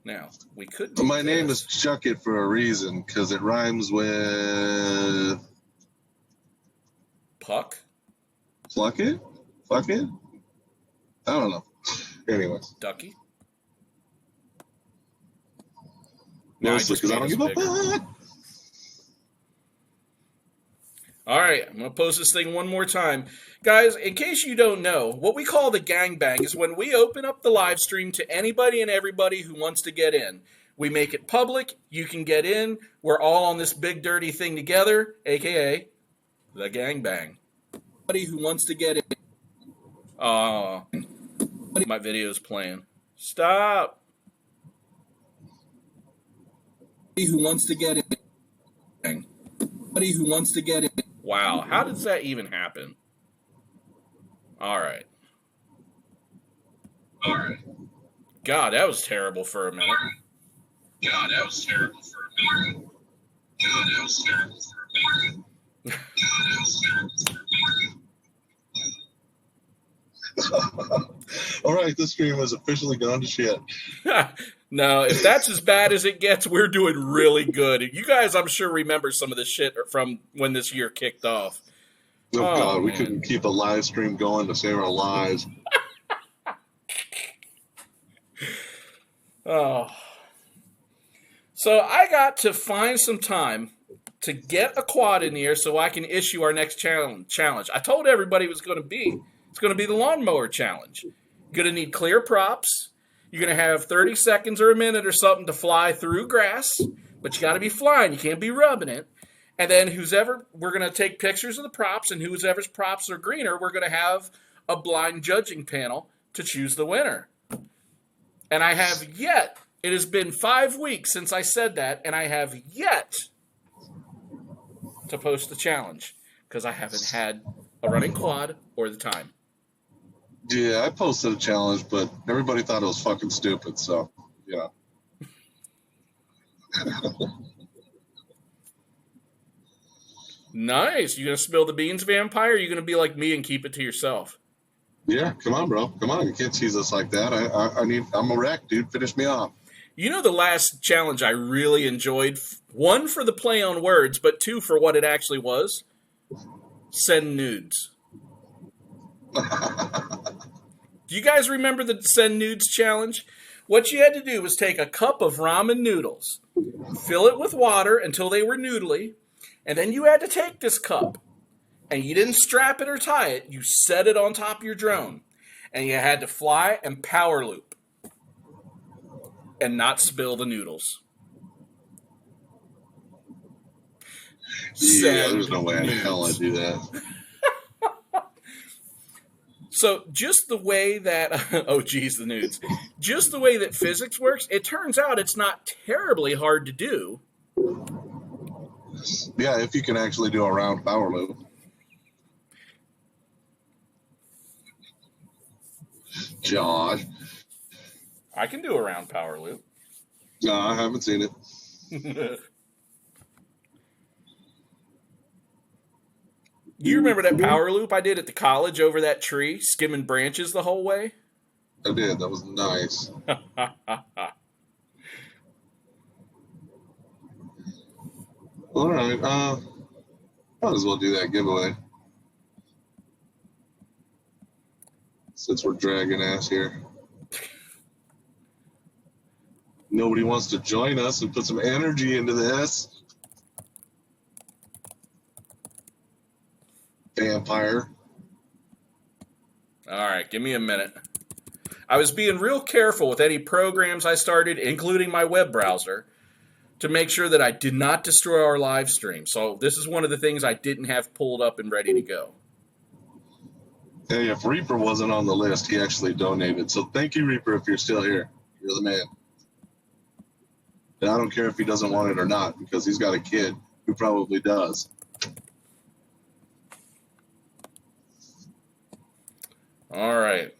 Now, we could... My name is Chuck It for a reason, because it rhymes with... Puck? Pluck it? Fuck it? I don't know. Anyways. Ducky? Mostly because I don't give a fuck. All right, I'm going to pose this thing one more time. Guys, in case you don't know, what we call the gangbang is when we open up the live stream to anybody and everybody who wants to get in. We make it public. You can get in. We're all on this big dirty thing together, a.k.a. the gangbang. Anybody who wants to get in. My video's playing. Stop. Who wants to get it? Somebody who wants to get it. Wow, how does that even happen? All right. God, that was terrible for a minute. All right, this stream has officially gone to shit. No, if that's as bad as it gets, we're doing really good. You guys, I'm sure, remember some of this shit from when this year kicked off. Oh, God, we man. couldn't keep a live stream going to save our lives. Oh. So I got to find some time to get a quad in here so I can issue our next challenge. I told everybody it's going to be the lawnmower challenge. You're going to need clear props. You're going to have 30 seconds or a minute or something to fly through grass, but you got to be flying. You can't be rubbing it. And then we're going to take pictures of the props, and whoever's props are greener, we're going to have a blind judging panel to choose the winner. And I have yet, it has been 5 weeks since I said that, and I have yet to post the challenge because I haven't had a running quad or the time. Yeah, I posted a challenge, but everybody thought it was fucking stupid, so, yeah. Nice. You going to spill the beans, vampire? Or are you going to be like me and keep it to yourself? Yeah, come on, bro. Come on. You can't tease us like that. I'm a wreck, dude. Finish me off. You know the last challenge I really enjoyed? One, for the play on words, but two, for what it actually was. Send nudes. Do you guys remember the send nudes challenge? What you had to do was take a cup of ramen noodles, fill it with water until they were noodly, and then you had to take this cup, and you didn't strap it or tie it. You set it on top of your drone, and you had to fly and power loop and not spill the noodles. Yeah, there's no way in hell I'd do that. So just the way that, oh geez, the nudes. Just the way that physics works, it turns out it's not terribly hard to do. Yeah, if you can actually do a round power loop. Josh. I can do a round power loop. No, I haven't seen it. You remember that power loop I did at the college over that tree, skimming branches the whole way? I did. That was nice. All right. Might as well do that giveaway. Since we're dragging ass here. Nobody wants to join us and put some energy into this. Vampire. All right, give me a minute. I was being real careful with any programs I started, including my web browser, to make sure that I did not destroy our live stream. So this is one of the things I didn't have pulled up and ready to go. Hey, if Reaper wasn't on the list, he actually donated. So thank you, Reaper, if you're still here. You're the man. And I don't care if he doesn't want it or not, because he's got a kid who probably does. All right.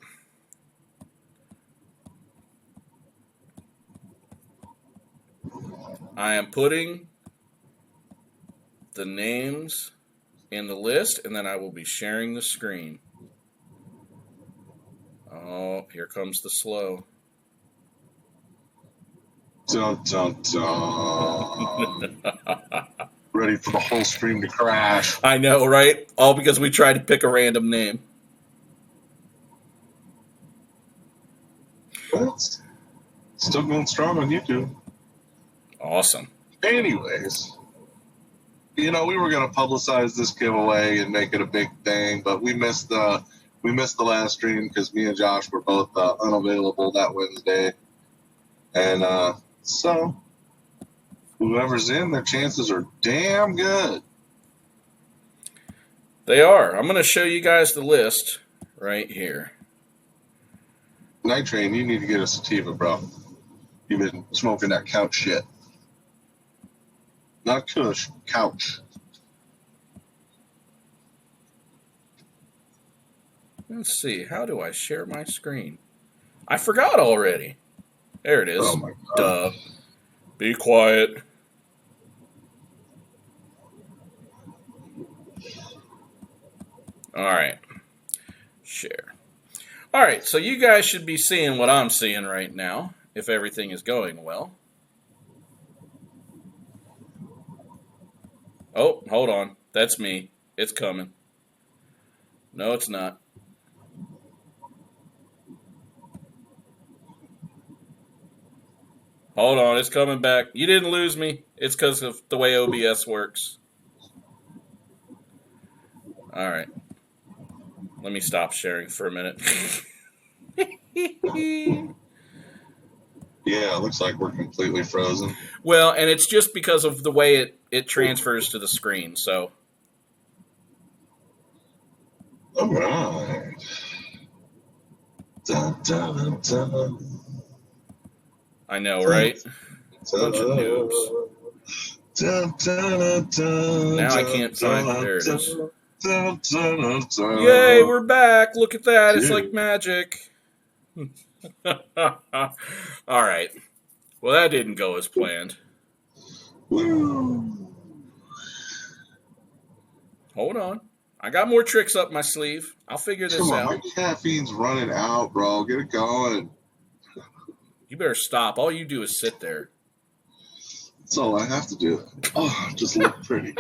I am putting the names in the list, and then I will be sharing the screen. Oh, here comes the slow. Dun, dun, dun. Ready for the whole stream to crash. I know, right? All because we tried to pick a random name. But still going strong on YouTube. Awesome. Anyways, you know, we were going to publicize this giveaway and make it a big thing, but we missed the last stream because me and Josh were both unavailable that Wednesday. And so whoever's in, their chances are damn good. They are. I'm going to show you guys the list right here. Night Train, you need to get a sativa, bro. You've been smoking that couch shit. Not kush, couch. Let's see. How do I share my screen? I forgot already. There it is. Oh my God. Duh. Be quiet. All right. Share. All right. So you guys should be seeing what I'm seeing right now, if everything is going well. Oh, hold on. That's me. It's coming. No, it's not. Hold on. It's coming back. You didn't lose me. It's because of the way OBS works. All right. Let me stop sharing for a minute. Yeah, it looks like we're completely frozen. Well, and it's just because of the way it transfers to the screen, so. All right. Dun, dun, dun. I know, right? Bunch of noobs. Dun, dun, dun, Now I can't find it. There it is. Dun, dun, dun. Yay, we're back. Look at that. It's like magic. All right. Well, that didn't go as planned. Woo. Hold on. I got more tricks up my sleeve. I'll figure this Come on, out. my caffeine's running out, bro. Get it going. You better stop. All you do is sit there. That's all I have to do. Oh, just look pretty.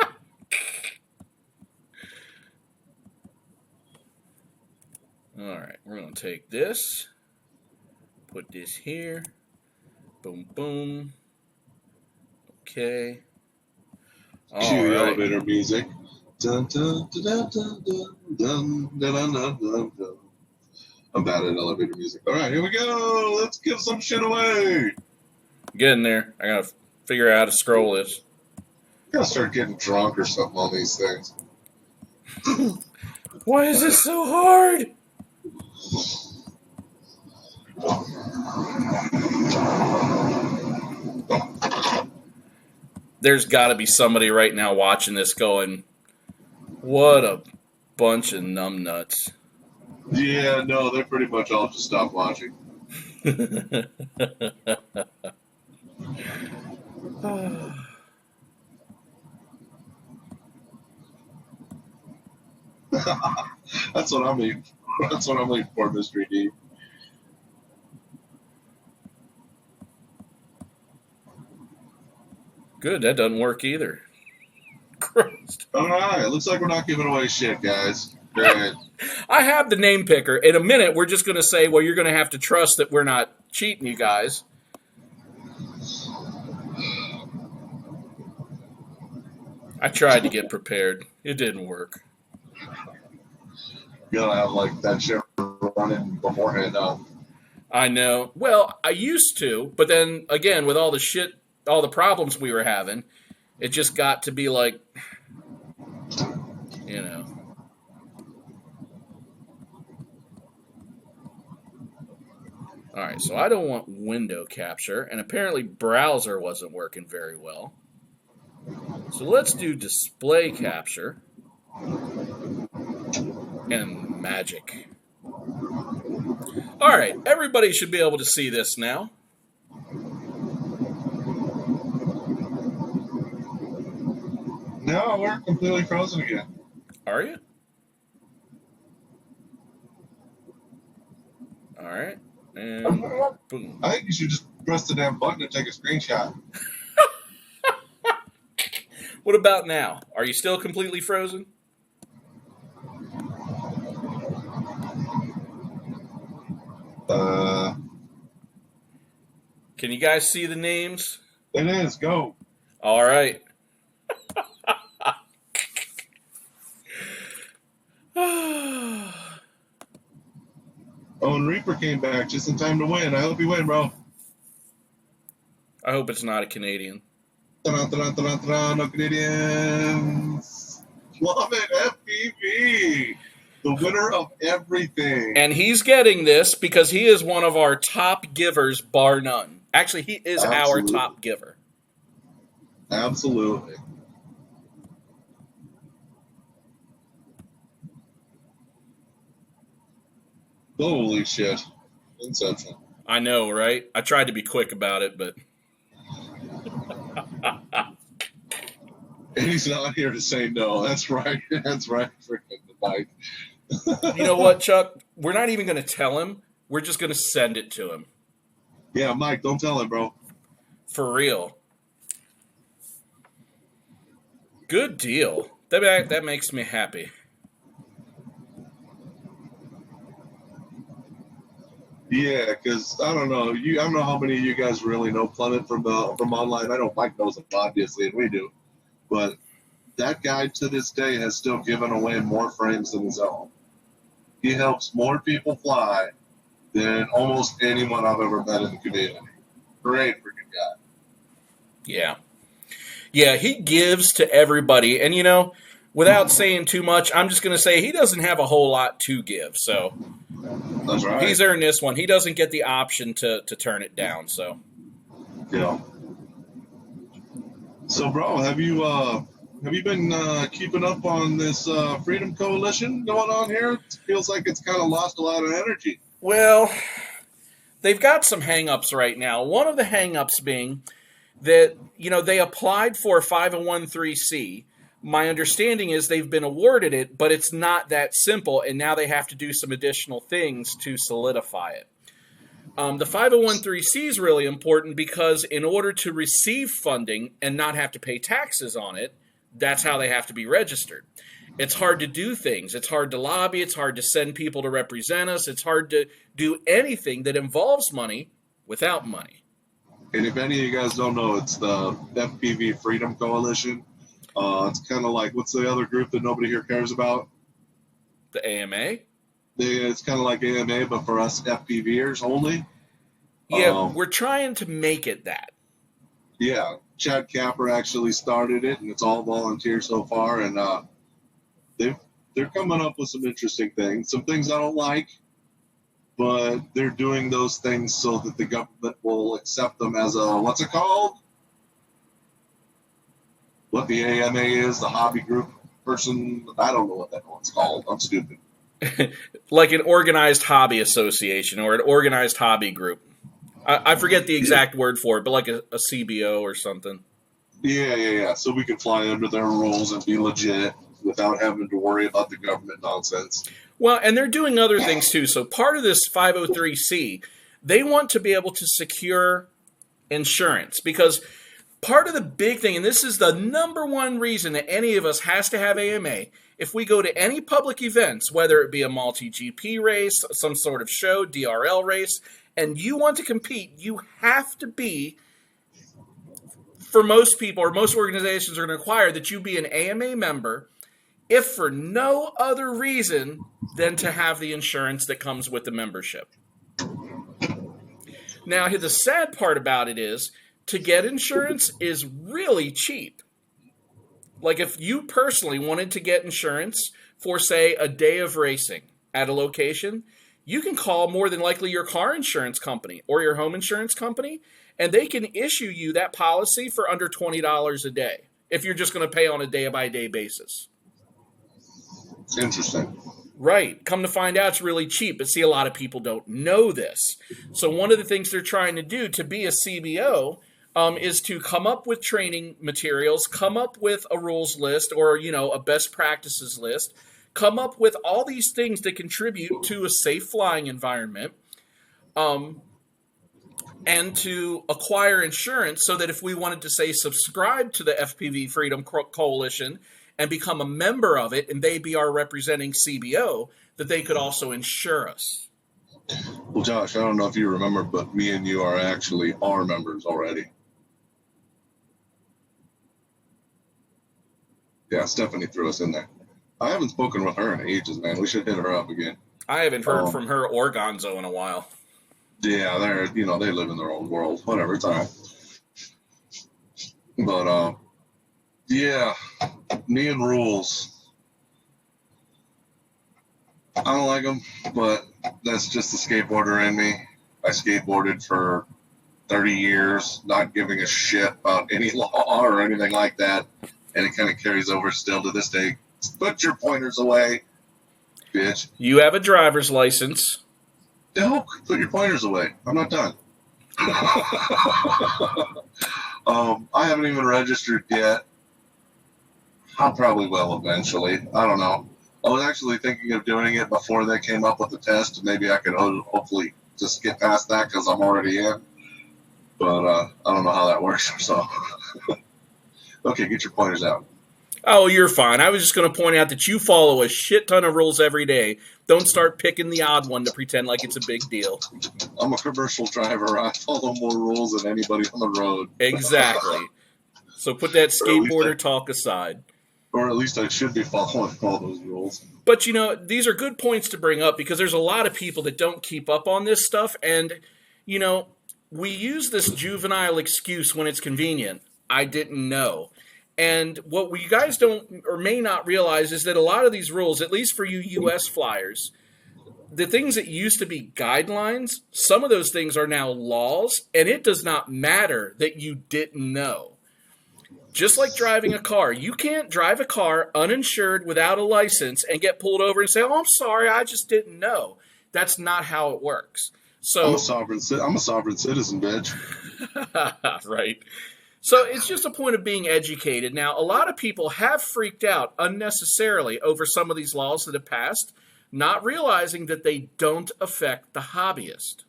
All right. We're going to take this. Put this here. Boom, boom. Okay. All Cue the right. elevator music. Dun, dun, dun, dun, dun, dun, dun, dun, dun, dun, dun. I'm bad at elevator music. All right, here we go. Let's give some shit away. Get in there. I got to figure out how to scroll this. Gotta start getting drunk or something on these things. Why is this so hard? There's got to be somebody right now watching this going, what a bunch of numbnuts. Yeah, no, they pretty much all just stopped watching. That's what I mean. That's what I'm waiting for, Mystery D. Good, that doesn't work either. Christ. All right, looks like we're not giving away shit, guys. Good. I have the name picker. In a minute, we're just going to say, well, you're going to have to trust that we're not cheating you guys. I tried to get prepared. It didn't work. You gotta have like that shit running beforehand. I know. Well, I used to, but then again, with all the shit, all the problems we were having, it just got to be like, you know. All right, so I don't want window capture, and apparently browser wasn't working very well. So let's do display capture and magic. All right, everybody should be able to see this now. No, we're completely frozen again. Are you? All right, and boom. I think you should just press the damn button and take a screenshot. What about now? Are you still completely frozen? Can you guys see the names? It is. Go. All right. Oh, and Reaper came back just in time to win. I hope you win, bro. I hope it's not a Canadian. No Canadians. Love it, FPV. The winner of everything. And he's getting this because he is one of our top givers, bar none. Actually, he is our top giver. Absolutely. Holy shit. Inception. I know, right? I tried to be quick about it, but... And he's not here to say no. That's right. That's right. Freaking Mike. You know what, Chuck? We're not even going to tell him. We're just going to send it to him. Yeah, Mike, don't tell him, bro. For real. Good deal. That makes me happy. Yeah, because I don't know. I don't know how many of you guys really know Clement from online. I know Mike knows him, obviously, and we do. But that guy to this day has still given away more frames than his own. He helps more people fly than almost anyone I've ever met in the community. Great freaking guy. Yeah. Yeah, he gives to everybody. And, you know, without saying too much, I'm just going to say he doesn't have a whole lot to give. So that's right. He's earned this one. He doesn't get the option to turn it down. So, yeah. So, bro, have you been keeping up on this Freedom Coalition going on here? It feels like it's kind of lost a lot of energy. Well, they've got some hang-ups right now. One of the hang-ups being that, you know, they applied for 501(c). My understanding is they've been awarded it, but it's not that simple, and now they have to do some additional things to solidify it. The 501(c) is really important because in order to receive funding and not have to pay taxes on it, that's how they have to be registered. It's hard to do things. It's hard to lobby. It's hard to send people to represent us. It's hard to do anything that involves money without money. And if any of you guys don't know, it's the FPV Freedom Coalition. It's kind of like, what's the other group that nobody here cares about? The AMA? It's kind of like AMA, but for us FPVers only. Yeah, we're trying to make it that. Yeah, Chad Capper actually started it, and it's all volunteer so far, and they're coming up with some interesting things. Some things I don't like, but they're doing those things so that the government will accept them as a, what's it called? What the AMA is, the hobby group person. I don't know what that one's called. I'm stupid. Like an organized hobby association or an organized hobby group. I forget the exact word for it, but like a CBO or something. Yeah. So we can fly under their rules and be legit without having to worry about the government nonsense. Well, and they're doing other things too. So part of this 503(c), they want to be able to secure insurance because part of the big thing, and this is the number one reason that any of us has to have AMA, if we go to any public events, whether it be a multi-GP race, some sort of show, DRL race, and you want to compete, you have to be, for most people or most organizations are going to require that you be an AMA member, if for no other reason than to have the insurance that comes with the membership. Now, the sad part about it is, to get insurance is really cheap. Like if you personally wanted to get insurance for, say, a day of racing at a location, you can call more than likely your car insurance company or your home insurance company, and they can issue you that policy for under $20 a day if you're just going to pay on a day-by-day basis. Interesting. Right. Come to find out, it's really cheap. But see, a lot of people don't know this. So one of the things they're trying to do to be a CBO is to come up with training materials, come up with a rules list or, a best practices list, come up with all these things that contribute to a safe flying environment, and to acquire insurance so that if we wanted to, say, subscribe to the FPV Freedom Coalition and become a member of it and they be our representing CBO, that they could also insure us. Well, Josh, I don't know if you remember, but me and you are actually our members already. Yeah, Stephanie threw us in there. I haven't spoken with her in ages, man. We should hit her up again. I haven't heard from her or Gonzo in a while. Yeah, they live in their own world. Whatever, it's all right. But, yeah, me and Rules. I don't like them, but that's just the skateboarder in me. I skateboarded for 30 years, not giving a shit about any law or anything like that, and it kind of carries over still to this day. Put your pointers away, bitch. You have a driver's license. No, put your pointers away. I'm not done. I haven't even registered yet. I probably will eventually. I don't know. I was actually thinking of doing it before they came up with the test. Maybe I could hopefully just get past that because I'm already in. But I don't know how that works. So, okay, get your pointers out. Oh, you're fine. I was just going to point out that you follow a shit ton of rules every day. Don't start picking the odd one to pretend like it's a big deal. I'm a commercial driver. I follow more rules than anybody on the road. Exactly. So put that skateboarder talk aside. Or at least I should be following all those rules. But, you know, these are good points to bring up because there's a lot of people that don't keep up on this stuff. And, you know, we use this juvenile excuse when it's convenient. I didn't know. And what we guys don't or may not realize is that a lot of these rules, at least for you U.S. flyers, the things that used to be guidelines, some of those things are now laws, and it does not matter that you didn't know. Just like driving a car. You can't drive a car uninsured without a license and get pulled over and say, oh, I'm sorry, I just didn't know. That's not how it works. So I'm a sovereign citizen, bitch. Right. So it's just a point of being educated. Now, a lot of people have freaked out unnecessarily over some of these laws that have passed, not realizing that they don't affect the hobbyist.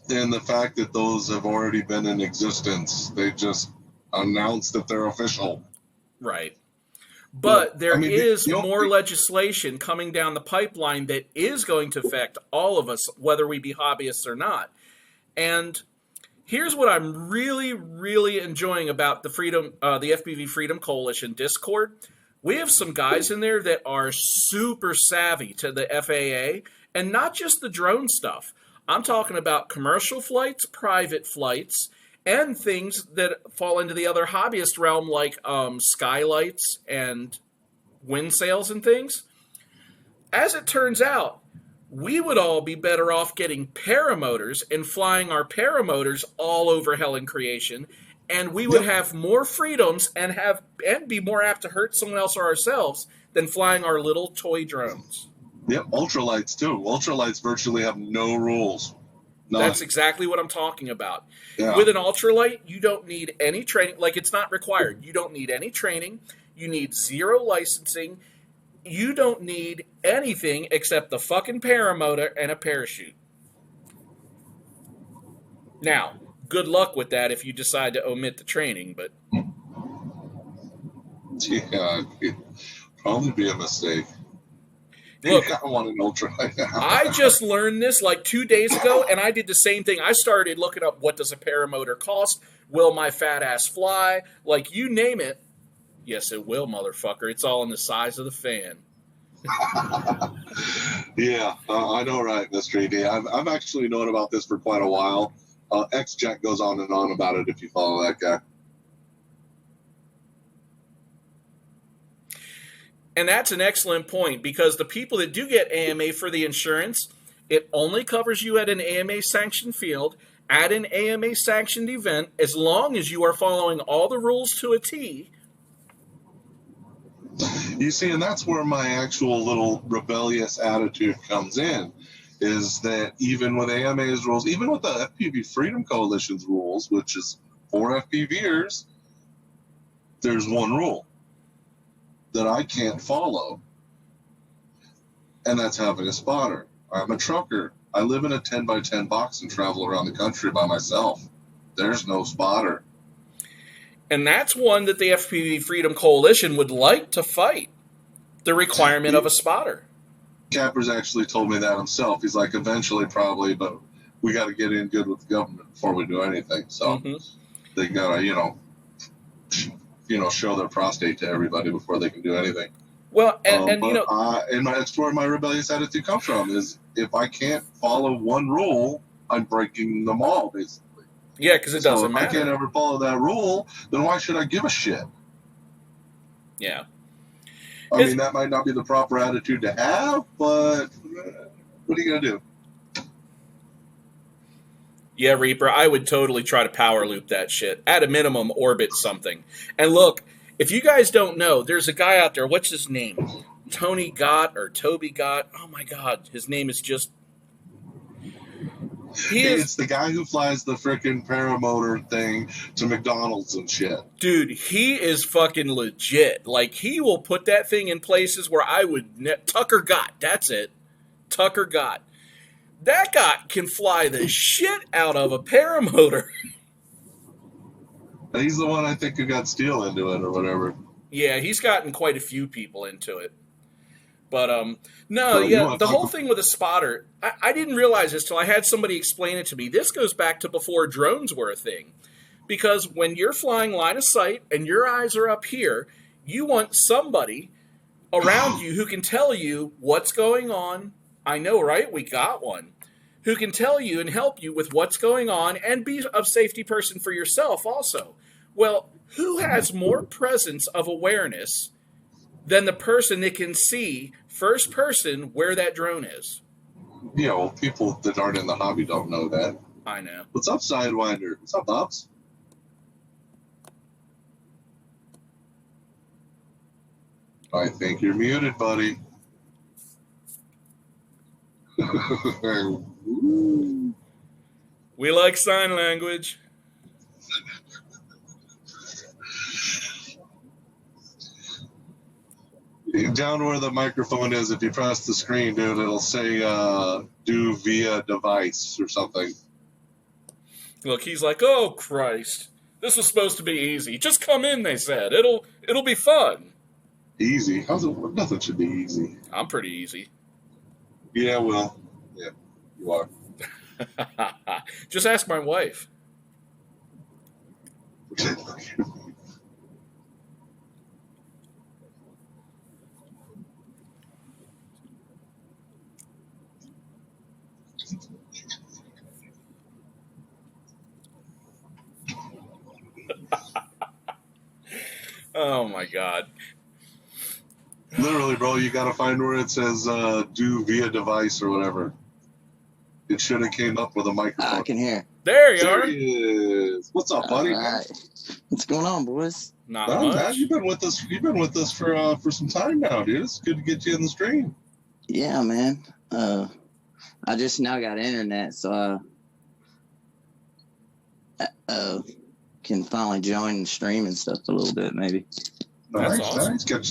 And the fact that those have already been in existence, they just announced that they're official. Right. But there is more legislation coming down the pipeline that is going to affect all of us, whether we be hobbyists or not. And here's what I'm really, really enjoying about the FPV Freedom Coalition Discord. We have some guys in there that are super savvy to the FAA, and not just the drone stuff. I'm talking about commercial flights, private flights, and things that fall into the other hobbyist realm like skylights and wind sails and things. As it turns out, we would all be better off getting paramotors and flying our paramotors all over hell and creation, and we would have more freedoms and be more apt to hurt someone else or ourselves than flying our little toy drones. Yep, ultralights too. Ultralights virtually have no rules. None. That's exactly what I'm talking about. Yeah. With an ultralight, you don't need any training. Like, it's not required. You don't need any training. You need zero licensing. You don't need anything except the fucking paramotor and a parachute. Now, good luck with that if you decide to omit the training, but... Yeah, it'd probably be a mistake. Look, I want an ultralight. I just learned this like 2 days ago, and I did the same thing. I started looking up what does a paramotor cost? Will my fat ass fly? Like, you name it. Yes, it will, motherfucker. It's all in the size of the fan. Yeah, I know, right, Mr. ED. I've actually known about this for quite a while. X-Jet goes on and on about it if you follow that guy. And that's an excellent point, because the people that do get AMA for the insurance, it only covers you at an AMA-sanctioned field, at an AMA-sanctioned event, as long as you are following all the rules to a T. You see, and that's where my actual little rebellious attitude comes in, is that even with AMA's rules, even with the FPV Freedom Coalition's rules, which is for FPVers, there's one rule that I can't follow, and that's having a spotter. I'm a trucker. I live in a 10x10 box and travel around the country by myself. There's no spotter. And that's one that the FPV Freedom Coalition would like to fight, the requirement of a spotter. Capper's actually told me that himself. He's like, eventually probably, but we got to get in good with the government before we do anything. So they got to, show their prostate to everybody before they can do anything. Well, that's where my rebellious attitude comes from, is if I can't follow one rule, I'm breaking them all, basically. Yeah, because it doesn't matter. If I can't ever follow that rule, then why should I give a shit? Yeah. I mean, that might not be the proper attitude to have, but, what are you gonna do? Yeah, Reaper, I would totally try to power loop that shit. At a minimum, orbit something. And look, if you guys don't know, there's a guy out there, what's his name? Tony Gott or Toby Gott? Oh my god, his name is just... It's the guy who flies the frickin' paramotor thing to McDonald's and shit. Dude, he is fucking legit. Like, he will put that thing in places where I would... Tucker Gott, that's it. Tucker Gott. That guy can fly the shit out of a paramotor. He's the one I think who got Steel into it or whatever. Yeah, he's gotten quite a few people into it. But, no, yeah, the whole thing with a spotter, I didn't realize this till I had somebody explain it to me. This goes back to before drones were a thing. Because when you're flying line of sight and your eyes are up here, you want somebody around you who can tell you what's going on. I know, right? We got one. Who can tell you and help you with what's going on and be a safety person for yourself also. Well, who has more presence of awareness than the person that can see first person where that drone is? Yeah, well, people that aren't in the hobby don't know that. I know. What's up, Sidewinder? What's up, Bobs? I think you're muted, buddy. We like sign language. Down where the microphone is, if you press the screen, dude, it'll say do via device or something. Look, he's like, oh, Christ. This was supposed to be easy. Just come in, they said. It'll be fun. Easy? How's it work? Nothing should be easy. I'm pretty easy. Yeah, well, yeah, you are. Just ask my wife. Oh my God. Literally, bro, you gotta find where it says do via device or whatever. It should have came up with a microphone. I can hear. There you are. There he is. What's up, buddy? All right. What's going on, boys? Not Oh, much. man, you've been with us. You've been with us for some time now, dude. It's good to get you in the stream. Yeah, man. I just now got internet, so can finally join and stream and stuff a little bit, maybe. That's Nice, awesome. nice. Get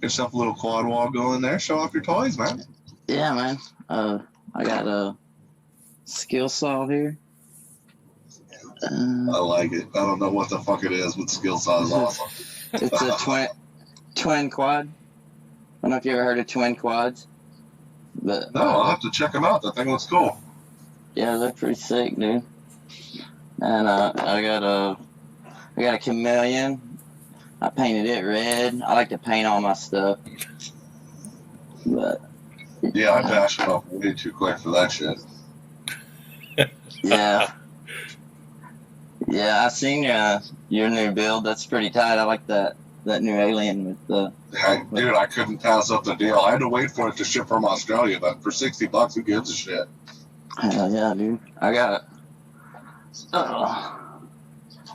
yourself a little quad wall going there. Show off your toys, man. Yeah, man. I got a skill saw here. I like it. I don't know what the fuck it is, but skill saw is awesome. It's a twin quad. I don't know if you ever heard of twin quads, but No, I'll have to check them out. That thing looks cool. yeah, they're pretty sick, dude. And I got a chameleon. I painted it red. I like to paint all my stuff, but Yeah, I bashed it up way too quick for that shit. yeah. Yeah, I seen your new build. That's pretty tight. I like that new alien with the. Dude, I couldn't pass up the deal. I had to wait for it to ship from Australia, but for $60, who gives a shit? Hell yeah, dude. I got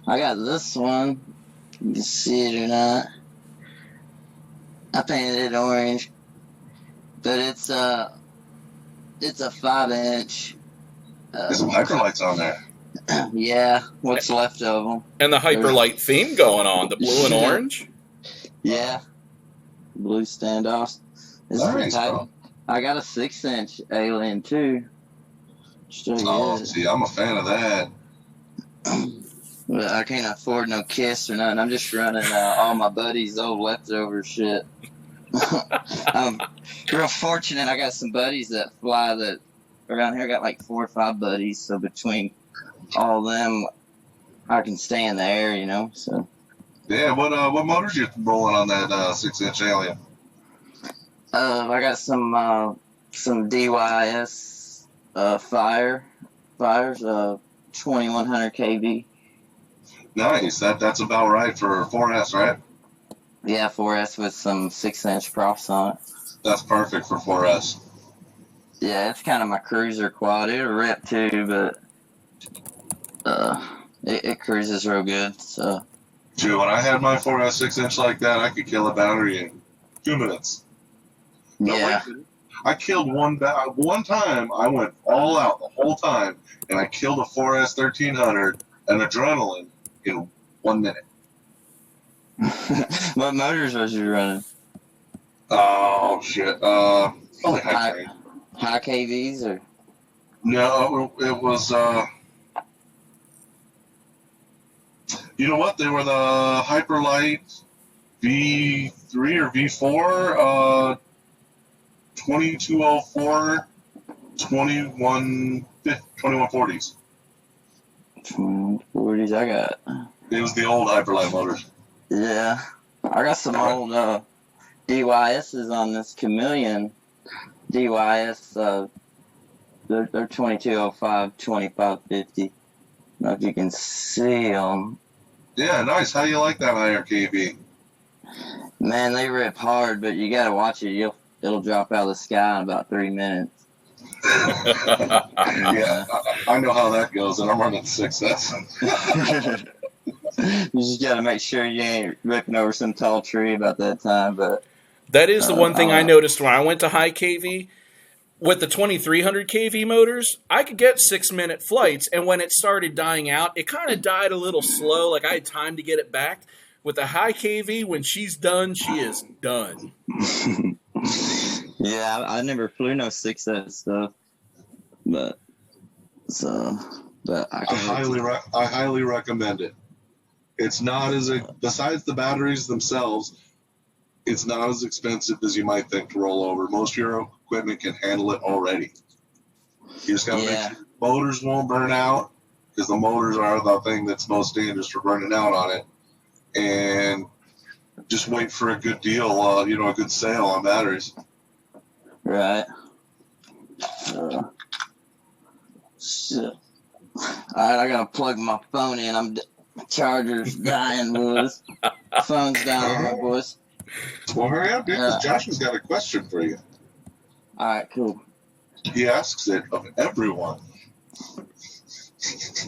this one. You can see it or not. I painted it orange, but it's a 5-inch. There's some hyperlights on there. Yeah, what's left of them. And the hyperlight theme going on, the blue and orange. Yeah, blue standoffs. It's pretty Nice, tight. bro. I got a 6-inch alien too. Oh, see, I'm a fan of that. But I can't afford no kiss or nothing. I'm just running all my buddies' old leftover shit. I'm real fortunate. I got some buddies that fly that around here. I got like 4 or 5 buddies. So between all of them, I can stay in the air, you know. So Yeah, what motors you rolling on that 6-inch alien? I got some DYS fires 2100 kV. Nice. That's about right for 4S, right? Yeah, 4S with some 6-inch props on it. That's perfect for 4S. Yeah, it's kind of my cruiser quad. It'll rip too, but it cruises real good. So Dude, when I had my 4S 6-inch like that, I could kill a battery in 2 minutes. No, yeah, wait. I killed one time. I went all out the whole time, and I killed a 4S 1300 and adrenaline in 1 minute. what motors was you running? Oh shit! Probably high. High KVs or? No, it was. You know what? They were the Hyperlight V3 or V4, 2204, 2140s. 40s, I got. It was the old Hyperlight motors. Yeah, I got some old DYSs on this Chameleon. DYS, they're 2205, 2550. I don't know if you can see them. Yeah, nice. How you like that higher KV? Man, they rip hard, but you gotta watch it. It'll drop out of the sky in about 3 minutes. Yeah, I know how that goes, and I'm running 6S. You just gotta make sure you ain't ripping over some tall tree about that time. But That is the one thing I noticed when I went to high KV. With the 2300 kV motors, I could get 6-minute flights, and when it started dying out, it kind of died a little slow, like I had time to get it back. With the high KV, when she's done, she is done. yeah, I never flew no 6S stuff, but I highly recommend it. It's not besides the batteries themselves, it's not as expensive as you might think to roll over. Most of your equipment can handle it already. You just got to make sure motors won't burn out, because the motors are the thing that's most dangerous for burning out on it. And just wait for a good deal, a good sale on batteries. Right. Shit. Alright, I gotta plug my phone in. My charger's dying, boys. Phone's dying, boys. Well, hurry up, dude, because Josh has got a question for you. Alright, cool. He asks it of everyone.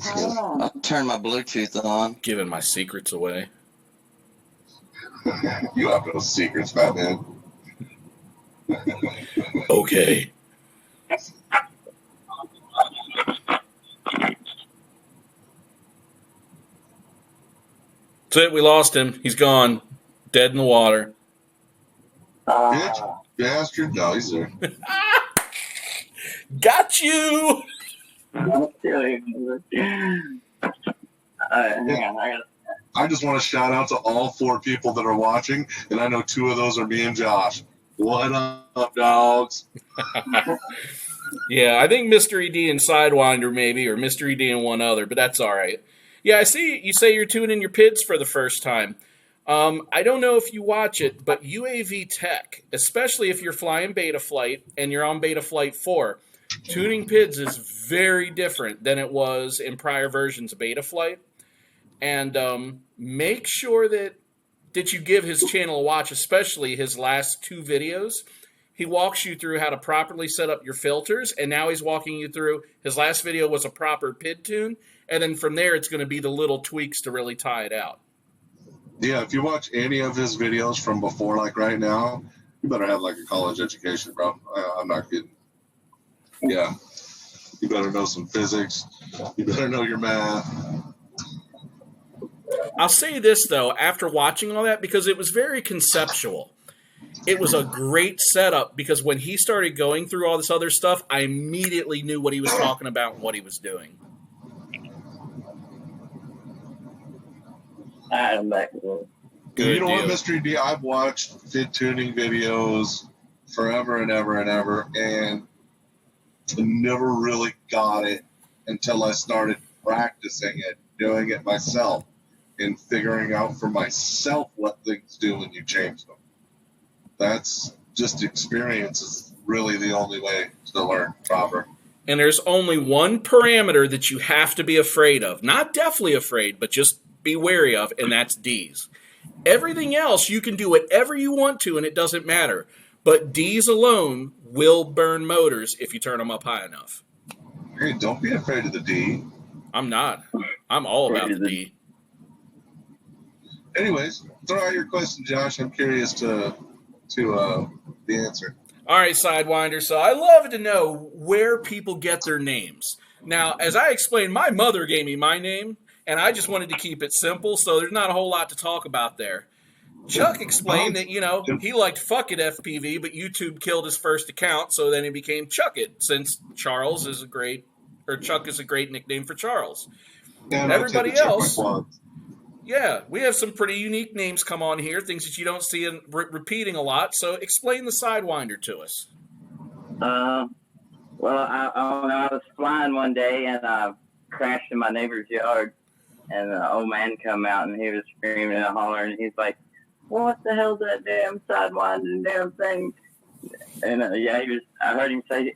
I'll turn my Bluetooth on. Giving my secrets away. You have no secrets, Batman. Okay. That's it. We lost him. He's gone. Dead in the water. Bitch, bastard. No, he's there. Got you! I just want to shout out to all 4 people that are watching, and I know 2 of those are me and Josh. What up, dogs? Yeah, I think Mystery D and Sidewinder maybe, or Mystery D and one other, but that's all right. Yeah, I see you say you're tuning your PIDs for the first time. I don't know if you watch it, but UAV Tech, especially if you're flying Beta Flight and you're on Beta Flight 4, tuning PIDs is very different than it was in prior versions of Beta Flight. And make sure that you give his channel a watch, especially his last 2 videos. He walks you through how to properly set up your filters, and now he's walking you through, his last video was a proper PID tune, and then from there it's going to be the little tweaks to really tie it out. Yeah, if you watch any of his videos from before, like right now, you better have like a college education, bro. I'm not kidding. Yeah. You better know some physics. You better know your math. I'll say this, though, after watching all that, because it was very conceptual. It was a great setup, because when he started going through all this other stuff, I immediately knew what he was talking about and what he was doing. I'm back. You know what, Mystery D? I've watched FID tuning videos forever and ever and ever, and never really got it until I started practicing it, doing it myself, and figuring out for myself what things do when you change them. That's just experience is really the only way to learn proper. And there's only one parameter that you have to be afraid of. Not deathly afraid, but just be wary of, and that's D's. Everything else, you can do whatever you want to, and it doesn't matter. but D's alone will burn motors if you turn them up high enough. Hey, don't be afraid of the D. I'm not. I'm all about the D. Anyways, throw out your question, Josh. I'm curious to the answer. All right, Sidewinder. So I love to know where people get their names. Now, as I explained, my mother gave me my name, and I just wanted to keep it simple, so there's not a whole lot to talk about there. Chuck explained that, he liked Fuck It FPV, but YouTube killed his first account, so then he became Chuck It, since Chuck is a great nickname for Charles. And everybody else, yeah, we have some pretty unique names come on here, things that you don't see repeating a lot, so explain the Sidewinder to us. Well, I was flying one day, and I crashed in my neighbor's yard, and an old man come out, and he was screaming and hollering, and he's like, what the hell's that damn sidewinding damn thing? And I heard him say,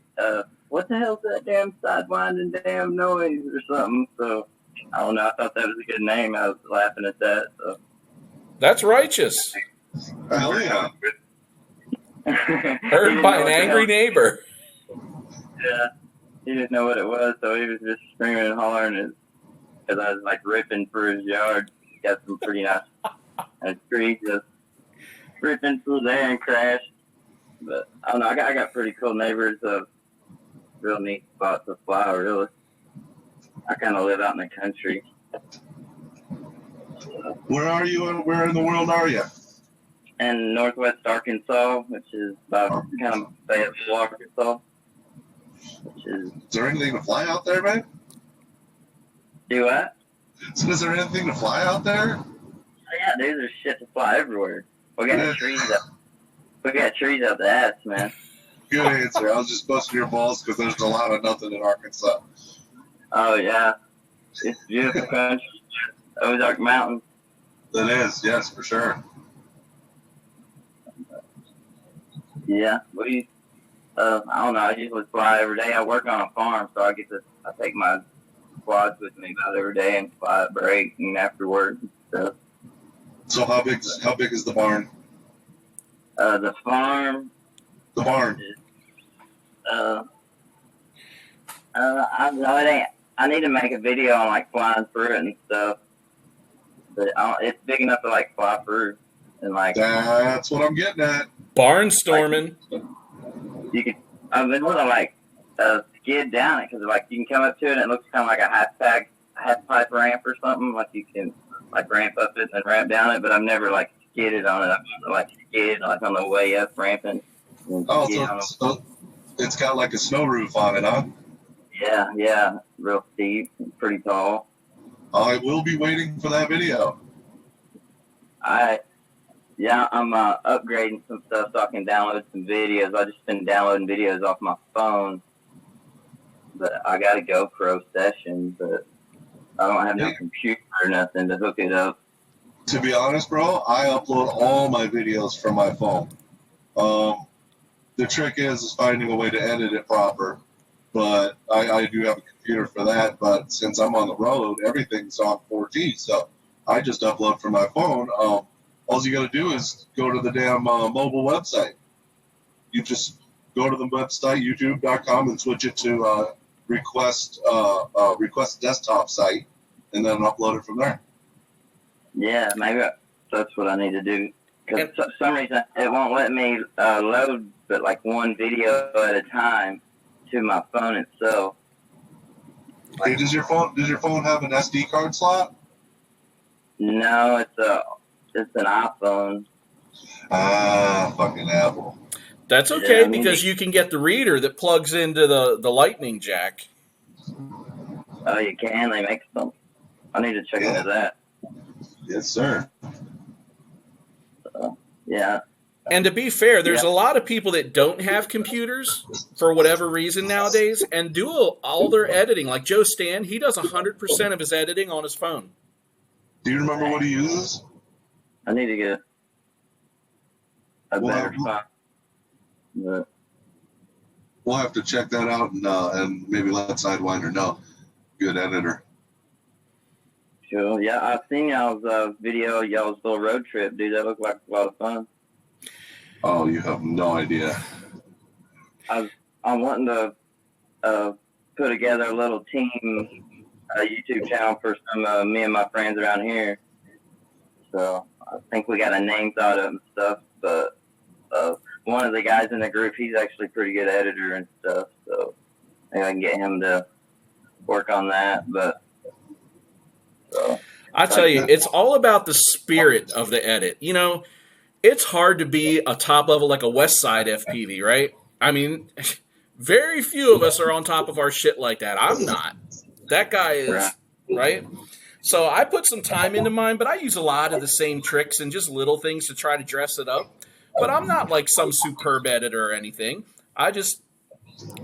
what the hell's that damn sidewinding damn noise or something? So I don't know. I thought that was a good name. I was laughing at that. So that's righteous. Hell yeah. Heard by an angry neighbor. Yeah, he didn't know what it was, so he was just screaming and hollering because I was like ripping through his yard. He got some pretty nice. And a tree just ripping through there and crashed. But I don't know. I got pretty cool neighbors. Real neat spot to fly. Really, I kind of live out in the country. Where are you? Where in the world are you? In northwest Arkansas, which is about kind of Fayetteville, Arkansas. Is there anything to fly out there, man? Do what? So is there anything to fly out there? Yeah, dude, there's shit to fly everywhere. We got trees up the ass, man. Good answer. I was just busting your balls because there's a lot of nothing in Arkansas. Oh, yeah. It's a beautiful country. Ozark Mountain. It is, yes, for sure. Yeah, I don't know. I usually fly every day. I work on a farm, so I take my quads with me about every day and fly at break and after work and stuff. So how big is the barn? The farm. The barn. I need to make a video on like flying through it and stuff. But it's big enough to like fly through and like. That's what I'm getting at. Barnstorming. I've been able to like skid down it because like you can come up to it and it looks kind of like a half pipe ramp or something. Like you can like ramp up it and ramp down it, but I've never like skidded on it. I've like skidded like on the way up ramping. So it's got like a snow roof on it, huh? Yeah, real steep, pretty tall. I will be waiting for that video. I'm upgrading some stuff so I can download some videos. I've just been downloading videos off my phone, but I got a GoPro session, but I don't have no computer or nothing to hook it up. To be honest, bro, I upload all my videos from my phone. The trick is finding a way to edit it proper, but I do have a computer for that, but since I'm on the road, everything's on 4G, so I just upload from my phone. All you got to do is go to the damn mobile website. You just go to the website, youtube.com, and switch it to request desktop site, and then upload it from there. Yeah, maybe that's what I need to do. Because for some reason, it won't let me load but like one video at a time to my phone itself. Hey, does your phone have an SD card slot? No, it's an iPhone. Fucking Apple. That's okay because you can get the reader that plugs into the lightning jack. Oh, you can? They make some. I need to check into that. Yes, sir. Yeah. And to be fair, there's a lot of people that don't have computers for whatever reason nowadays and do all their editing. Like Joe Stan, he does 100% of his editing on his phone. Do you remember what he uses? I need to get a better spot. But we'll have to check that out and maybe let Sidewinder know. Good editor. Sure. Yeah, I've seen y'all's video, y'all's little road trip, dude. That looked like a lot of fun. Oh, you have no idea. I'm wanting to put together a little team YouTube channel for some me and my friends around here. So I think we got a name thought of and stuff, but one of the guys in the group, he's actually a pretty good editor and stuff, so maybe I can get him to work on that. But so I tell you, it's all about the spirit of the edit. You know, it's hard to be a top level like a West Side FPV, right? I mean, very few of us are on top of our shit like that. I'm not. That guy is, right? So I put some time into mine, but I use a lot of the same tricks and just little things to try to dress it up. But I'm not like some superb editor or anything. I just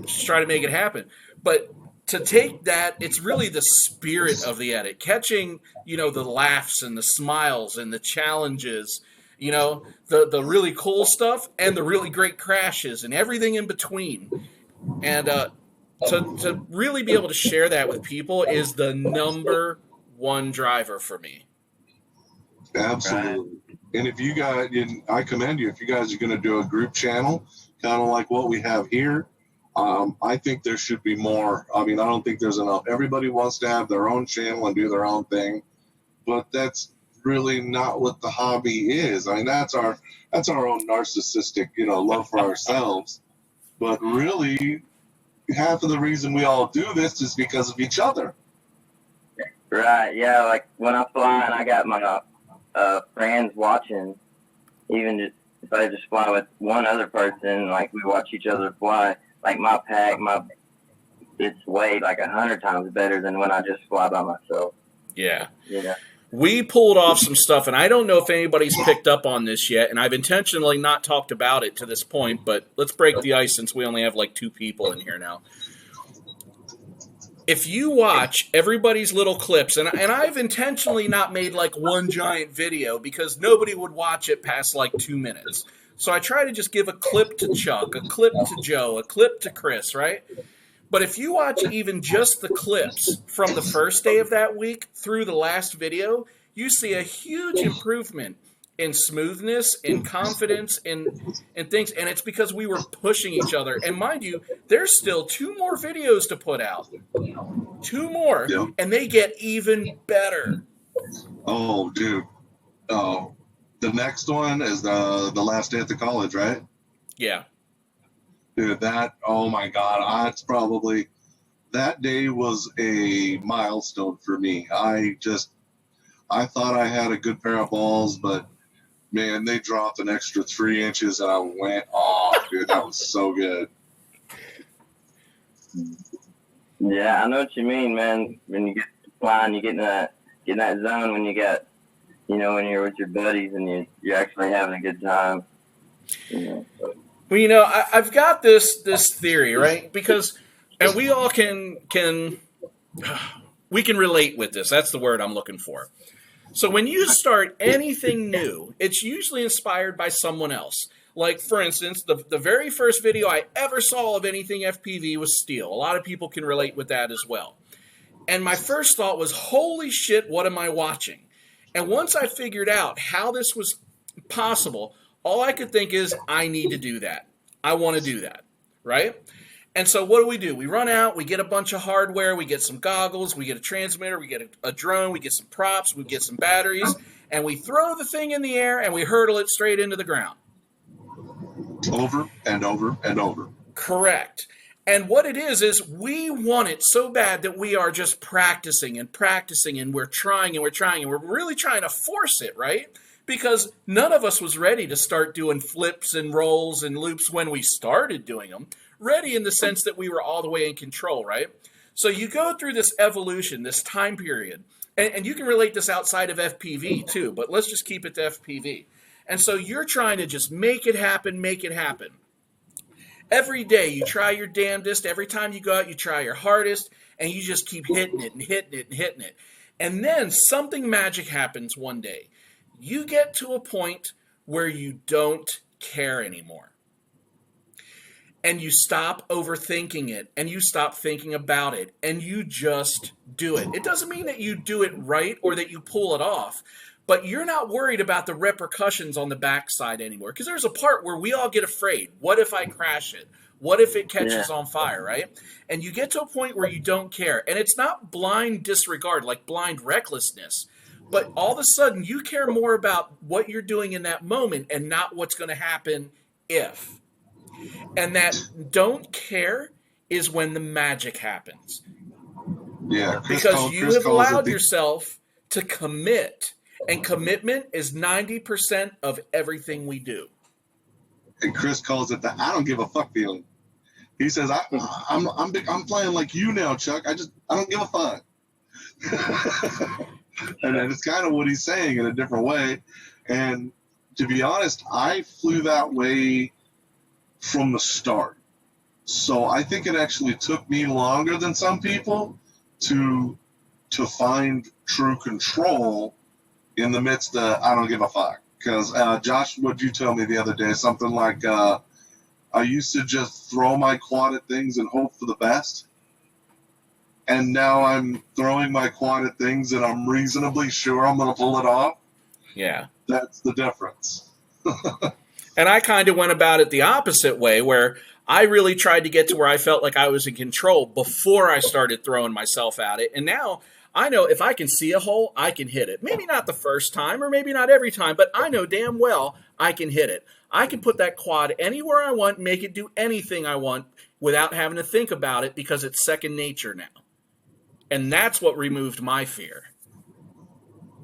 try to make it happen. But to take that, it's really the spirit of the edit. Catching, you know, the laughs and the smiles and the challenges, you know, the really cool stuff and the really great crashes and everything in between. And to really be able to share that with people is the number one driver for me. Absolutely. And if you guys, I commend you, if you guys are going to do a group channel, kind of like what we have here, I think there should be more. I mean, I don't think there's enough. Everybody wants to have their own channel and do their own thing, but that's really not what the hobby is. I mean, that's our own narcissistic, you know, love for ourselves. But really, half of the reason we all do this is because of each other. right, yeah, like when I fly and I got my friends watching, even just if I just fly with one other person, like we watch each other fly, like my pack, it's way like 100 times better than when I just fly by myself. Yeah. Yeah. We pulled off some stuff, and I don't know if anybody's picked up on this yet, and I've intentionally not talked about it to this point, but let's break the ice since we only have like 2 people in here now. If you watch everybody's little clips, and I've intentionally not made like one giant video because nobody would watch it past like 2 minutes. So I try to just give a clip to Chuck, a clip to Joe, a clip to Chris, right? But if you watch even just the clips from the first day of that week through the last video, you see a huge improvement in smoothness, in confidence, in things. And it's because we were pushing each other. And mind you, there's still 2 more videos to put out. 2 more. Yeah. And they get even better. Oh, dude. Oh, the next one is the last day at the college, right? Yeah. Dude, oh my God, that day was a milestone for me. I thought I had a good pair of balls, but man, they dropped an extra 3 inches and I went off, dude. That was so good. Yeah, I know what you mean, man. When you get to flying, you get in that zone when you got, you know, when you're with your buddies and you're actually having a good time. You know, so. Well, you know, I've got this theory, right? Because, and we all we can relate with this. That's the word I'm looking for. So when you start anything new, it's usually inspired by someone else. Like, for instance, the very first video I ever saw of anything FPV was steel. A lot of people can relate with that as well. And my first thought was, holy shit, what am I watching? And once I figured out how this was possible, all I could think is, I need to do that. I want to do that, right? And so what do? We run out, we get a bunch of hardware, we get some goggles, we get a transmitter, we get a drone, we get some props, we get some batteries, and we throw the thing in the air and we hurtle it straight into the ground. Over and over and over. Correct. And what it is we want it so bad that we are just practicing and practicing, and we're trying and we're trying, and we're really trying to force it, right? Because none of us was ready to start doing flips and rolls and loops when we started doing them. Ready in the sense that we were all the way in control, right? So you go through this evolution, this time period, and you can relate this outside of FPV too, but let's just keep it to FPV. And so you're trying to just make it happen, make it happen. Every day you try your damnedest. Every time you go out, you try your hardest, and you just keep hitting it and hitting it and hitting it. And then something magic happens one day. You get to a point where you don't care anymore. And you stop overthinking it, and you stop thinking about it, and you just do it. It doesn't mean that you do it right or that you pull it off, But you're not worried about the repercussions on the backside anymore. Because there's a part where we all get afraid. What if I crash it? What if it catches on fire, right? And you get to a point where you don't care. And it's not blind disregard, like blind recklessness. But all of a sudden, you care more about what you're doing in that moment and not what's going to happen if. And that don't care is when the magic happens. Yeah. Because you have allowed yourself to commit. And commitment is 90% of everything we do. And Chris calls it the I don't give a fuck feeling. He says, I'm playing like you now, Chuck. I don't give a fuck. And it's kind of what he's saying in a different way. And to be honest, I flew that way from the start. So I think it actually took me longer than some people to find true control in the midst of I don't give a fuck. Because Josh, what'd you tell me the other day? Something like I used to just throw my quad at things and hope for the best. And now I'm throwing my quad at things and I'm reasonably sure I'm going to pull it off. Yeah. That's the difference. And I kind of went about it the opposite way, where I really tried to get to where I felt like I was in control before I started throwing myself at it. And now I know if I can see a hole, I can hit it. Maybe not the first time or maybe not every time, but I know damn well I can hit it. I can put that quad anywhere I want, make it do anything I want without having to think about it because it's second nature now. And that's what removed my fear.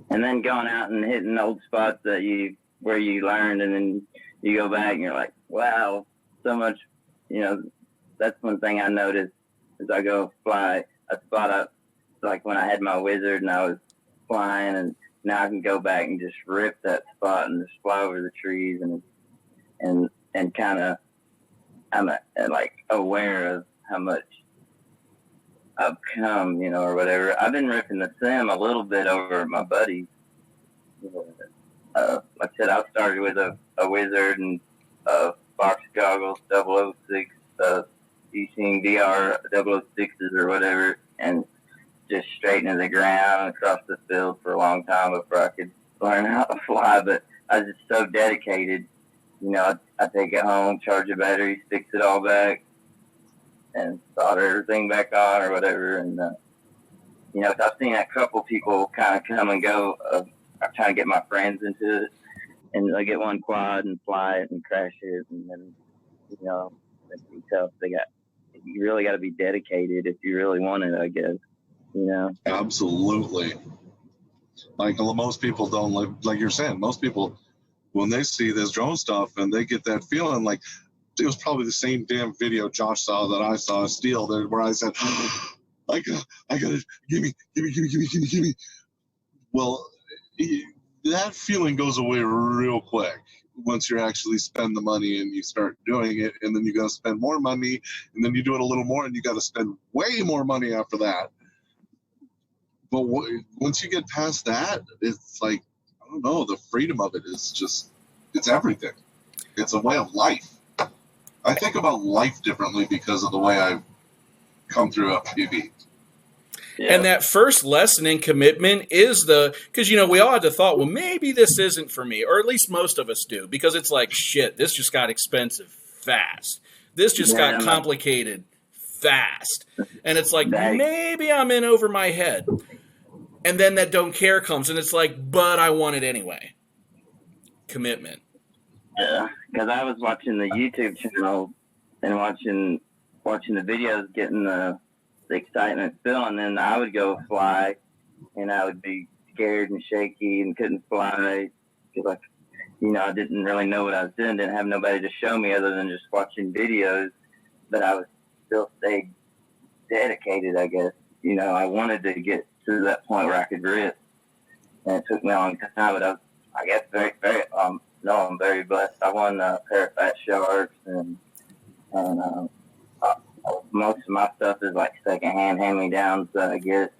And then going out and hitting old spots where you learned, and then you go back and you're like, wow, so much, that's one thing I noticed as I go fly a spot up, like when I had my wizard and I was flying, and now I can go back and just rip that spot and just fly over the trees and kind of, I'm like aware of how much I've come, or whatever. I've been ripping the sim a little bit over my buddies. Like I said, I started with a wizard and box goggles, 006, using DR 006s or whatever, and just straight into the ground across the field for a long time before I could learn how to fly. But I was just so dedicated. I take it home, charge the battery, fix it all back, and solder everything back on or whatever. And, I've seen a couple people kind of come and go. I'm trying to get my friends into it, and I get one quad and fly it and crash it. And then, it's tough. You really got to be dedicated if you really want it, I guess, Absolutely. Like most people don't like you're saying, most people, when they see this drone stuff and they get that feeling, like it was probably the same damn video Josh saw that I saw Steel there, where I said, I got it, give me. Well, that feeling goes away real quick once you actually spend the money and you start doing it, and then you got to spend more money, and then you do it a little more, and you got to spend way more money after that. But once you get past that, it's like, I don't know, the freedom of it is just, it's everything. It's a way of life. I think about life differently because of the way I've come through FPV. Yeah. And that first lesson in commitment is because, we all had the thought, well, maybe this isn't for me, or at least most of us do, because it's like, shit, this just got expensive fast. This just got complicated fast. And it's like, maybe I'm in over my head. And then that don't care comes, and it's like, but I want it anyway. Commitment. Yeah, because I was watching the YouTube channel and watching the videos, getting the excitement still, and then I would go fly, and I would be scared and shaky and couldn't fly because, I didn't really know what I was doing, didn't have nobody to show me other than just watching videos, but I was still stayed dedicated, I guess. I wanted to get to that point where I could rip, and it took me a long time, but I guess very, very, I'm very blessed. I won a pair of fat sharks, and most of my stuff is like secondhand hand-me-downs that I get,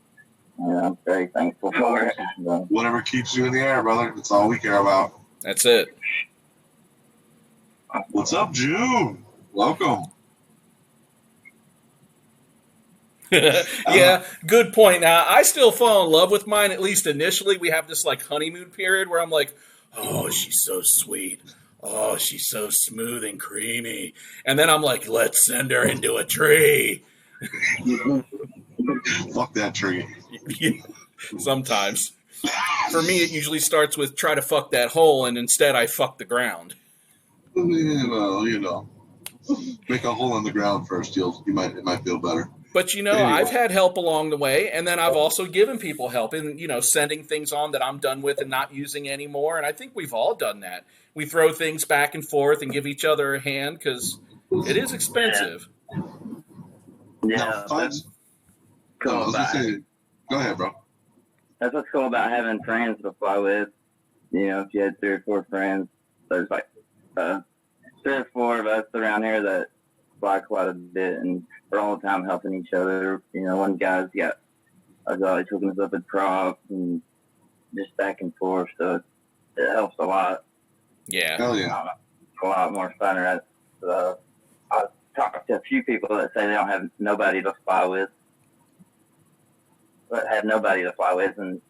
and I'm very thankful for it. Whatever keeps you in the air, brother. That's all we care about. That's it. What's up, June? Welcome. Yeah, good point. Now, I still fall in love with mine, at least initially. We have this like honeymoon period where I'm like, oh, she's so sweet. Oh, she's so smooth and creamy. And then I'm like, let's send her into a tree. Fuck that tree. Sometimes. For me, it usually starts with try to fuck that hole, and instead I fuck the ground. Well, make a hole in the ground first. It might feel better. But, Anyway. I've had help along the way, and then I've also given people help in, sending things on that I'm done with and not using anymore. And I think we've all done that. We throw things back and forth and give each other a hand because it is expensive. Yeah, that's cool. Go ahead, bro. That's what's cool about having friends to fly with. If you had 3 or 4 friends, there's like 3 or 4 of us around here that fly quite a bit, and we're all the time helping each other. One guy's got a guy hooking us up with props and just back and forth, so it helps a lot. Yeah. Hell yeah. A lot more fun. I've talked to a few people that say they don't have nobody to fly with, but have nobody to fly with, and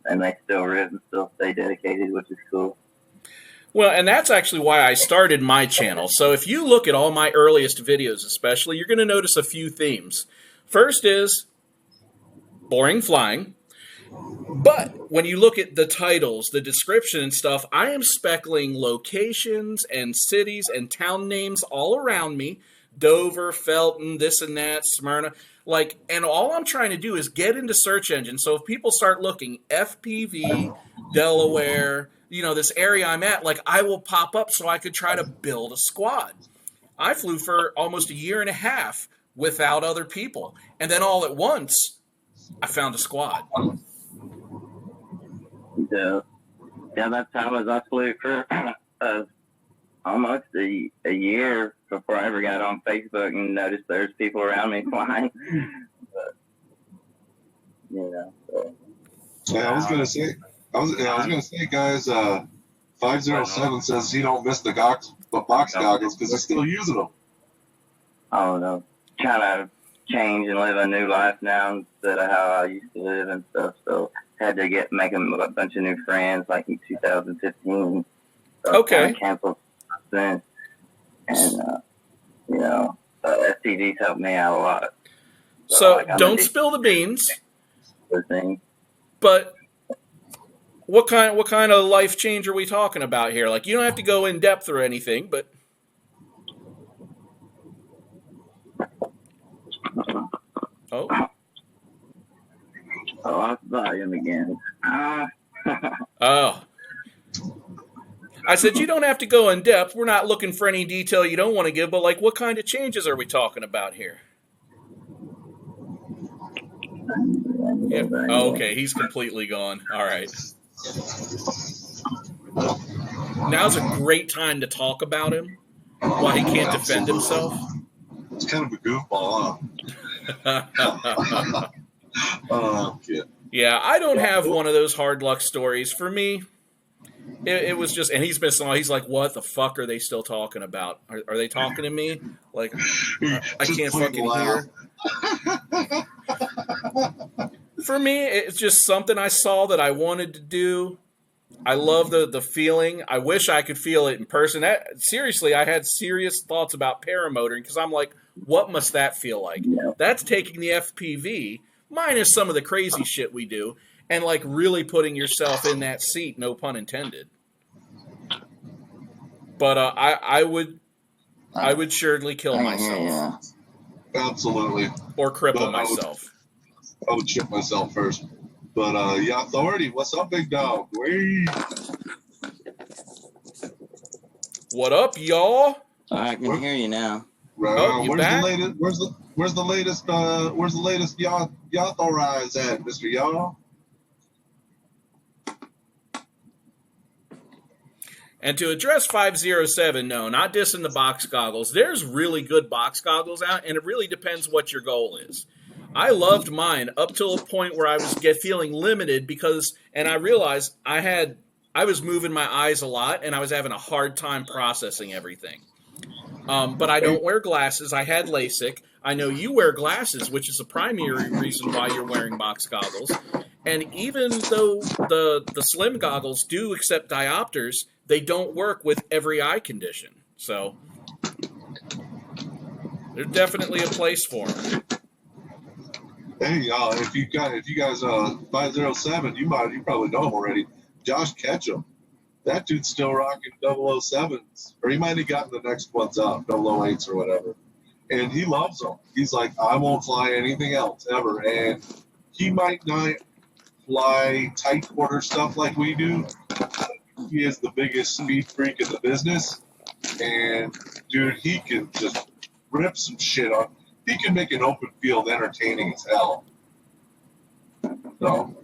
and they still rip and still stay dedicated, which is cool. Well, and that's actually why I started my channel. So if you look at all my earliest videos especially, you're going to notice a few themes. First is boring flying. But when you look at the titles, the description and stuff, I am speckling locations and cities and town names all around me. Dover, Felton, this and that, Smyrna. And all I'm trying to do is get into search engines. So if people start looking, FPV, Delaware, this area I'm at, I will pop up so I could try to build a squad. I flew for almost a year and a half without other people. And then all at once, I found a squad. Yeah, that's how I flew for almost a year before I ever got on Facebook and noticed there's people around me flying. But, so. Yeah, I was gonna say, guys. 507 says he don't miss the box goggles because he's still using them. I don't know, trying to change and live a new life now instead of how I used to live and stuff. So had to make a bunch of new friends like in 2015. So okay. I canceled since, and STDs helped me out a lot. So don't spill the beans. But what kind of life change are we talking about here? You don't have to go in depth or anything, but I saw him again. Oh. I said you don't have to go in depth. We're not looking for any detail you don't want to give, but what kind of changes are we talking about here? Yeah. Oh, okay, he's completely gone. All right. Now's a great time to talk about him while he can't defend himself. It's kind of a goofball, huh? Yeah, I don't have one of those hard luck stories. For me, it was just, and he's missing all. He's like, what the fuck are they still talking about? Are they talking to me? I can't fucking hear. For me, it's just something I saw that I wanted to do. I love the feeling. I wish I could feel it in person. Seriously, I had serious thoughts about paramotoring because I'm like, what must that feel like? That's taking the FPV, minus some of the crazy shit we do, and really putting yourself in that seat, no pun intended. But I would surely kill myself. Absolutely. Or cripple myself. I would chip myself first. But Authority, what's up, big dog? Wee. What up, y'all? I can hear you now. Where's the latest y'all rise at, Mr. Y'all? And to address 507, no, not dissing the box goggles. There's really good box goggles out, and it really depends what your goal is. I loved mine up till a point where I was feeling limited because, and I realized I was moving my eyes a lot, and I was having a hard time processing everything. But I don't wear glasses. I had LASIK. I know you wear glasses, which is the primary reason why you're wearing box goggles. And even though the slim goggles do accept diopters, they don't work with every eye condition. So there's definitely a place for them. Hey, if you guys 507, you probably know him already. Josh Ketchum. That dude's still rocking 007s, or he might have gotten the next ones up, 008s or whatever. And he loves them. He's like, I won't fly anything else ever. And he might not fly tight quarter stuff like we do. He is the biggest speed freak in the business. And, dude, he can just rip some shit on. He can make an open field entertaining as hell. So.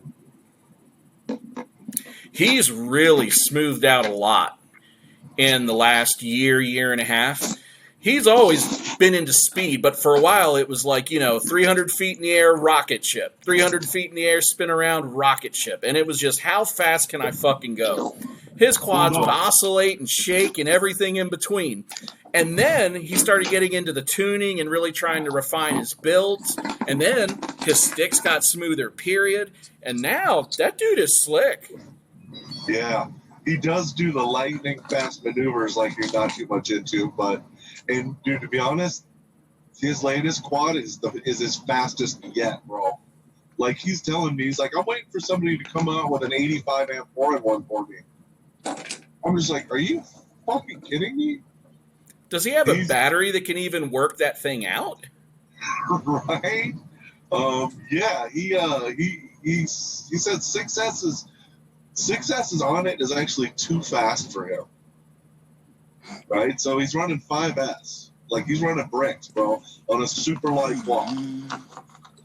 He's really smoothed out a lot in the last year and a half. He's always been into speed, but for a while it was like, 300 feet in the air, rocket ship. 300 feet in the air, spin around, rocket ship. And it was just, how fast can I fucking go? His quads would oscillate and shake and everything in between. And then he started getting into the tuning and really trying to refine his builds. And then his sticks got smoother, period. And now that dude is slick. Yeah, he does do the lightning fast maneuvers like you're not too much into, and dude, to be honest, his latest quad is his fastest yet, bro. Like, he's telling me, he's like, I'm waiting for somebody to come out with an 85 amp 4-in-1 for me. I'm just like, are you fucking kidding me? Does he have a battery that can even work that thing out? Right? Yeah, he said 6S is on it is actually too fast for him. Right? So he's running 5S. Like, he's running bricks, bro, on a super light quad.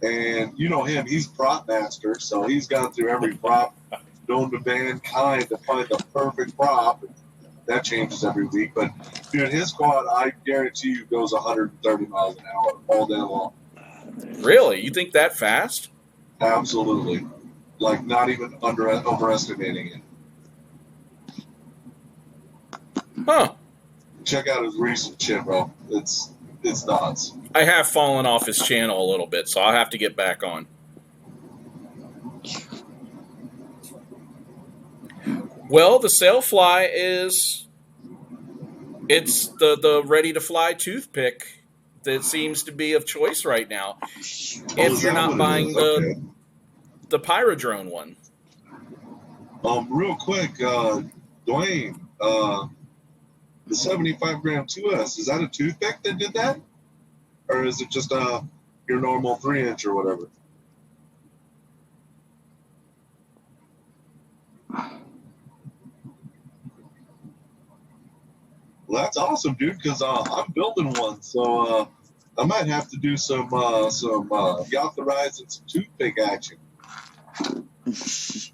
And you know him, he's prop master, so he's gone through every prop known to mankind to find the perfect prop. That changes every week. But, dude, his quad, I guarantee you, goes 130 miles an hour all day long. Really? You think that fast? Absolutely. Like, not even overestimating it. Huh. Check out his recent shit, bro. It's nuts. I have fallen off his channel a little bit, so I'll have to get back on. Well, the Sailfly it's the ready-to-fly toothpick that seems to be of choice right now. If you're not buying the Pyrodrone one. Real quick, Dwayne, the 75 gram 2S, is that a toothpick that did that? Or is it just your normal 3-inch or whatever? Well, that's awesome, dude, because I'm building one, so I might have to do some authorized and some toothpick action.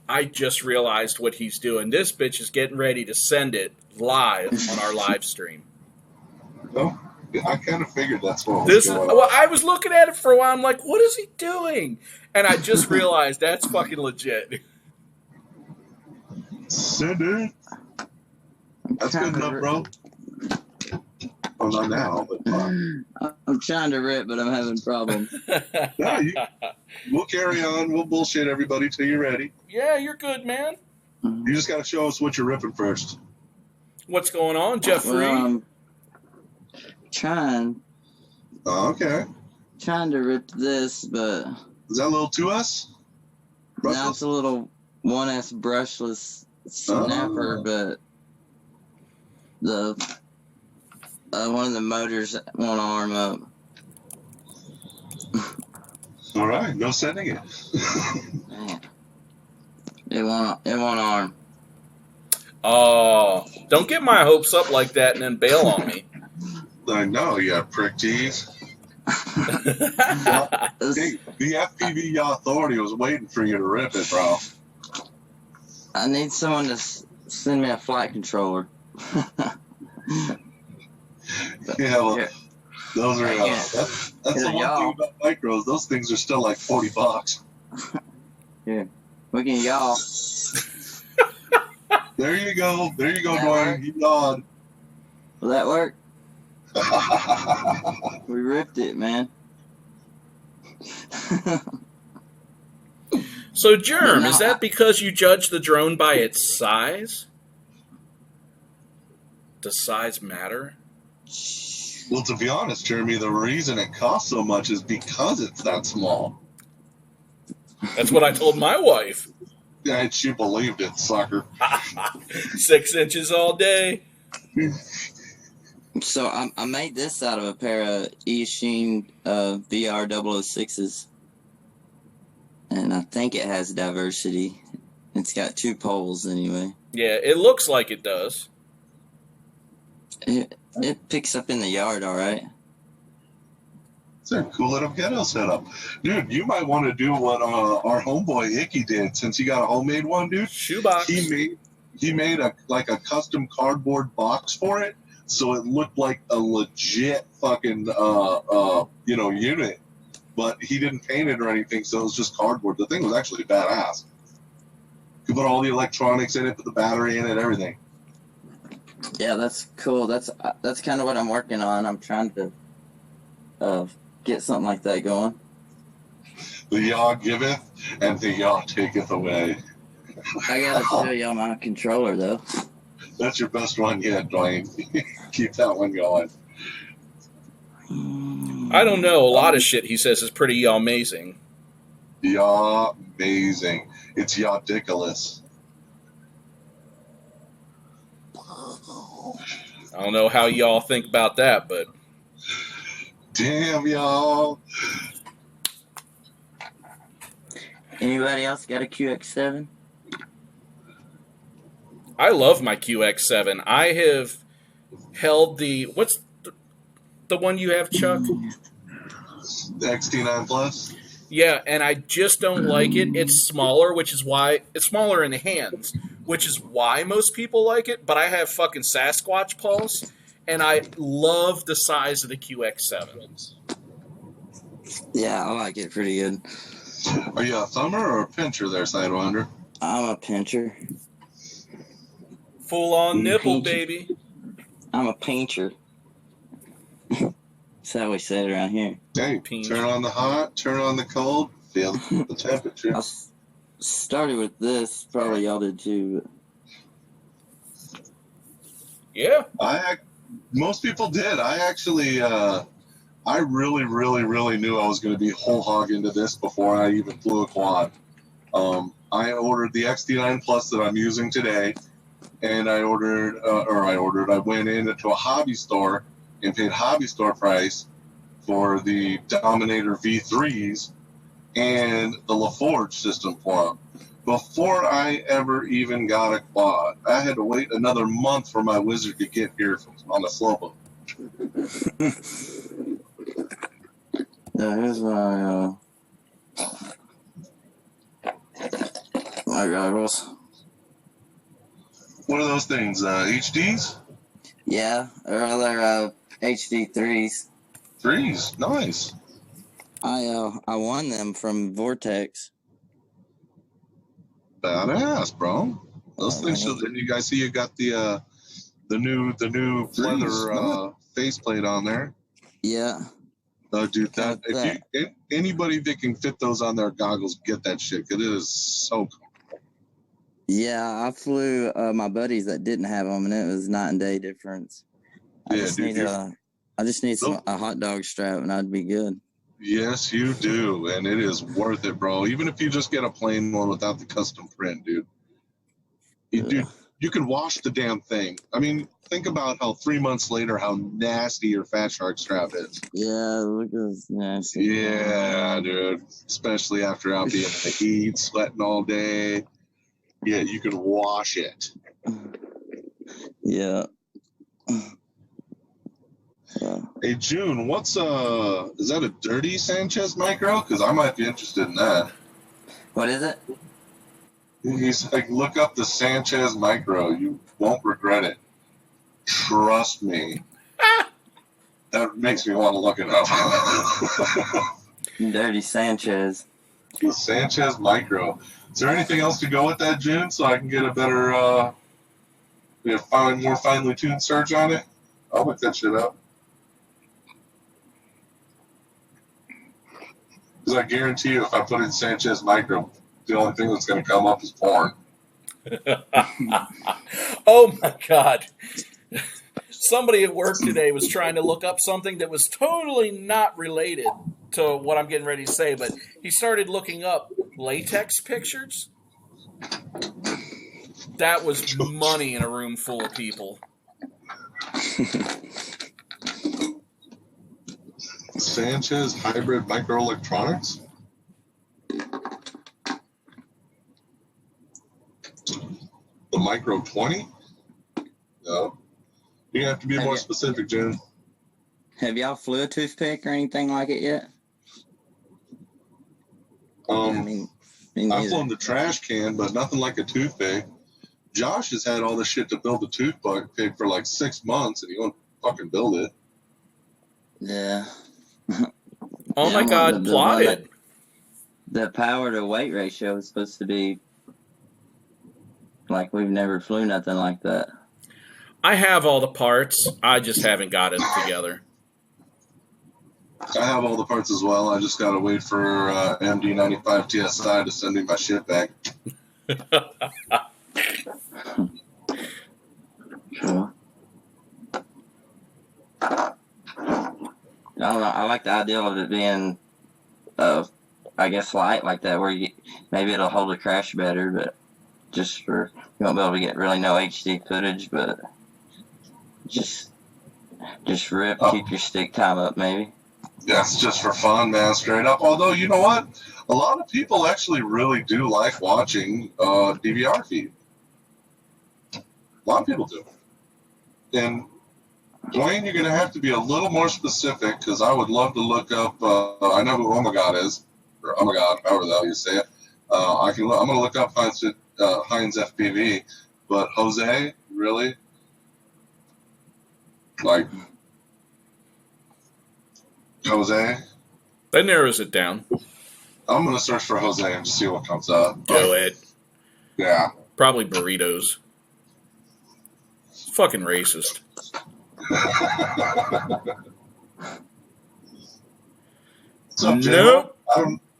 I just realized what he's doing. This bitch is getting ready to send it live on our live stream. Oh, I kind of figured that's what was going on. Well, I was looking at it for a while. I'm like, what is he doing? And I just realized that's fucking legit. Send it. That's good enough, bro. Well, not now, but I'm trying to rip, but I'm having problems. No, we'll carry on. We'll bullshit everybody till you're ready. Yeah, you're good, man. You just got to show us what you're ripping first. What's going on, Jeffrey? Well, I'm trying. Oh, okay. Trying to rip this, but Is that a little 2S? now it's a little 1S brushless snapper, but the one of the motors won't arm up. All right, no sending it. Man. It won't arm. Oh, don't get my hopes up like that and then bail on me. I know, you prick tease. The FPV Authority was waiting for you to rip it, bro. I need someone to send me a flight controller. Yeah, well, those are that's the one thing about micros. Those things are still like $40. Yeah, we can yaw. There you go, Dwayne. You nod. Will that work? We ripped it, man. So, Germ, No, is that because you judge the drone by its size? Does size matter? Well, to be honest, Jeremy, the reason it costs so much is because it's that small. That's what I told my wife. Yeah, she believed it, sucker. 6 inches all day. So I made this out of a pair of Eachine VR 006s. And I think it has diversity. It's got 2 poles anyway. Yeah, it looks like it does. It picks up in the yard all right. It's a cool little ghetto setup. Dude, you might want to do what our homeboy Icky did, since he got a homemade one, dude. Shoebox. He made a custom cardboard box for it, so it looked like a legit fucking unit. But he didn't paint it or anything, so it was just cardboard. The thing was actually badass. You could put all the electronics in it, put the battery in it, everything. Yeah, that's cool. That's kind of what I'm working on. I'm trying to get something like that going. The Yah giveth, and the Yah taketh away. I gotta show y'all my controller though. That's your best one yet, Dwayne. Keep that one going. I don't know. A lot of shit he says is pretty amazing. Yah amazing. It's Yah-diculous. I don't know how y'all think about that, but Damn, y'all. Anybody else got a QX7? I love my QX7. I have held what's the one you have, Chuck? The XT9 Plus. Yeah, and I just don't like it. It's smaller, which is why it's smaller in the hands, which is why most people like it. But I have fucking Sasquatch pulse, and I love the size of the QX7. Yeah, I like it pretty good. Are you a thumber or a pincher there, Sidewinder? I'm a pincher. Full on nipple, Pincher. baby. I'm a painter. That's how we say it around here. Hey, Pinch. turn on the hot, turn on the cold, feel the temperature. I started with this. Probably y'all did too. Yeah. Most people did. I actually, I really, really, really knew I was going to be whole hog into this before I even flew a quad. I ordered the XT9 Plus that I'm using today, and I went into a hobby store and paid hobby store price for the Dominator V3s and the LaForge system for them. Before I ever even got a quad, I had to wait another month for my Wizard to get here on the slope. Yeah, here's my goggles. What are those things? HDs? Yeah, or other HD 3s. 3s, nice. I won them from Vortex. Badass, bro. Those things. And you guys see, you got the new leather faceplate on there. Yeah. Oh, dude, anybody that can fit those on their goggles, get that shit, because it is so cool. Yeah, I flew my buddies that didn't have them, and it was night and day difference. I just need a hot dog strap, and I'd be good. Yes, you do, and it is worth it, bro. Even if you just get a plain one without the custom print, dude. Dude, you can wash the damn thing. I mean, think about how 3 months later, how nasty your Fat Shark strap is. Yeah, look at this nasty. Yeah, dude. Especially after out being in the heat, sweating all day. Yeah, you can wash it. Yeah. Hey, June, is that a dirty Sanchez micro? Because I might be interested in that. What is it? He's like, look up the Sanchez micro. You won't regret it. Trust me. That makes me want to look it up. Dirty Sanchez. The Sanchez micro. Is there anything else to go with that, June, so I can get a better, more finely tuned search on it? I'll look that shit up. Because I guarantee you, if I put in Sanchez Micro, the only thing that's going to come up is porn. Oh my God. Somebody at work today was trying to look up something that was totally not related to what I'm getting ready to say, but he started looking up latex pictures. That was money in a room full of people. Sanchez Hybrid Microelectronics? The Micro 20? No. You have to be more specific, Jen. Have y'all flew a toothpick or anything like it yet? Me I've neither. flown the trash can, but nothing like a toothpick. Josh has had all the shit to build a toothpick for like 6 months, and he won't fucking build it. Yeah. Oh my God, plotted. The power to weight ratio is supposed to be like we've never flew nothing like that. I have all the parts. I just haven't got it together. I have all the parts as well. I just gotta wait for MD95 TSI to send me my shit back. Sure. I don't know. I like the idea of it being, I guess, light like that, where maybe it'll hold a crash better, but just for you won't be able to get really no HD footage, but just rip, keep your stick time up, maybe. That's just for fun, man, straight up. Although, you know what? A lot of people actually really do like watching DVR feed. A lot of people do. And, Dwayne, you're going to have to be a little more specific, because I would love to look up, I know who Omagod is, or Omagod, however the hell you say it. I'm going to look up Heinz FPV, but Jose, really? Like, Jose? That narrows it down. I'm going to search for Jose and see what comes up. Go it. Yeah. Probably burritos. Fucking racist. So, Nope.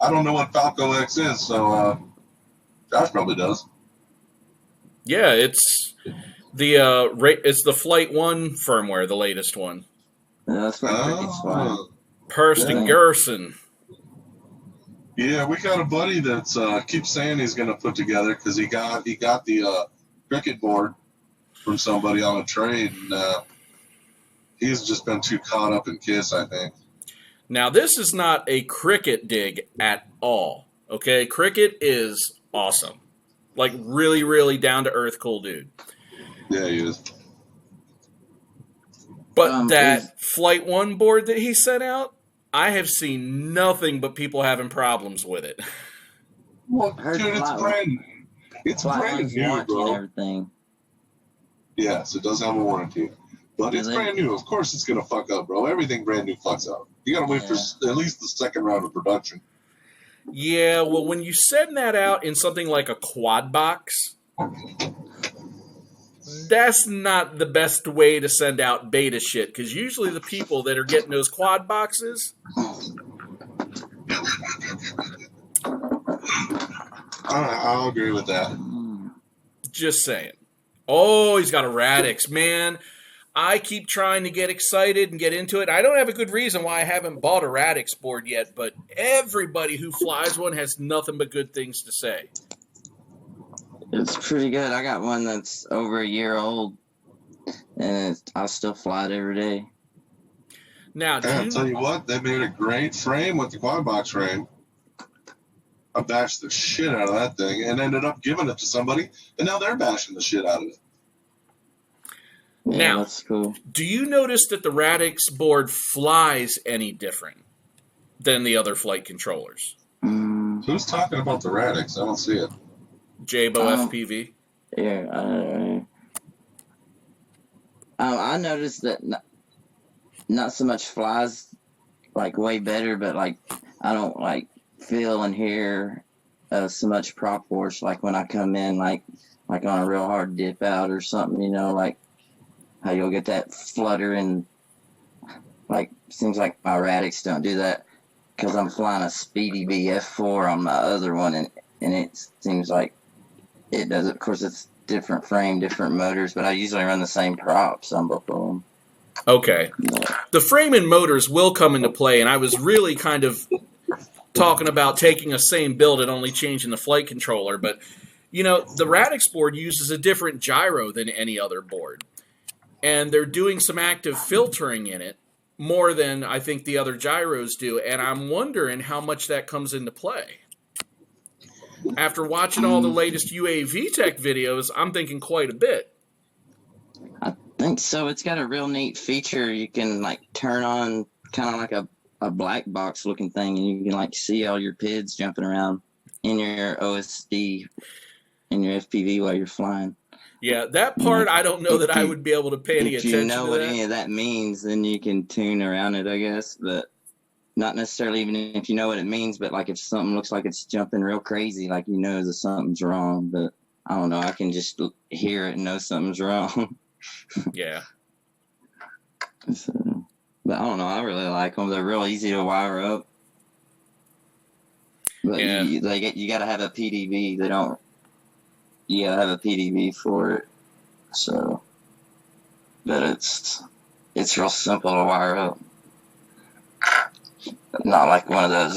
I don't know what Falco X is, so Josh probably does. Yeah, it's the Flight 1 firmware, the latest one. Yeah, that's what Cricket's flying. Purst and Gerson. Yeah, we got a buddy that's keeps saying he's going to put together, because he got the cricket board from somebody on a trade, and he's just been too caught up in KISS, I think. Now, this is not a cricket dig at all. Okay, cricket is awesome, like really, really down to earth, cool dude. Yeah, he is. But that Flight 1 board that he sent out, I have seen nothing but people having problems with it. Well, dude, it's brand new. It's brand new, bro. Everything. Yes, it does have a warranty. But it's brand new. Of course it's going to fuck up, bro. Everything brand new fucks up. You got to wait for at least the second round of production. Yeah, well, when you send that out in something like a quad box, that's not the best way to send out beta shit, because usually the people that are getting those quad boxes... I'll agree with that. Just saying. Oh, he's got a Radix, man. I keep trying to get excited and get into it. I don't have a good reason why I haven't bought a Radix board yet, but everybody who flies one has nothing but good things to say. It's pretty good. I got one that's over a year old, and I still fly it every day. Now, I'll tell you what, they made a great frame with the quad box frame. I bashed the shit out of that thing and ended up giving it to somebody, and now they're bashing the shit out of it. Yeah, now, that's cool. Do you notice that the Radix board flies any different than the other flight controllers? Who's talking about the Radix? I don't see it. Jabo FPV. Yeah, I noticed that not so much flies like way better, but like I don't like feel and hear so much prop force like when I come in like on a real hard dip out or something, you know, like how you'll get that flutter and like seems like my Radix don't do that. because I'm flying a Speedy BF4 on my other one, and it seems like it does. Of course, it's different frame, different motors, but I usually run the same props on both of them. Okay. The frame and motors will come into play, and I was really kind of talking about taking a same build and only changing the flight controller, but you know, the Radix board uses a different gyro than any other board, and they're doing some active filtering in it more than I think the other gyros do, and I'm wondering how much that comes into play. After watching all the latest UAV tech videos, I'm thinking quite a bit. I think so. It's got a real neat feature. You can like turn on kind of like a black box looking thing, and you can like see all your PIDs jumping around in your OSD in your FPV while you're flying. Yeah, that part I don't know that I would be able to pay any attention to. If you know what any of that means, then you can tune around it, I guess. But not necessarily even if you know what it means, but like if something looks like it's jumping real crazy, like you know that something's wrong. But I don't know, I can just hear it and know something's wrong. Yeah. So, but I don't know, I really like them. They're real easy to wire up. But yeah. You got to have a PDB. You got to have a PDB for it. So, but it's real simple to wire up. Not like one of those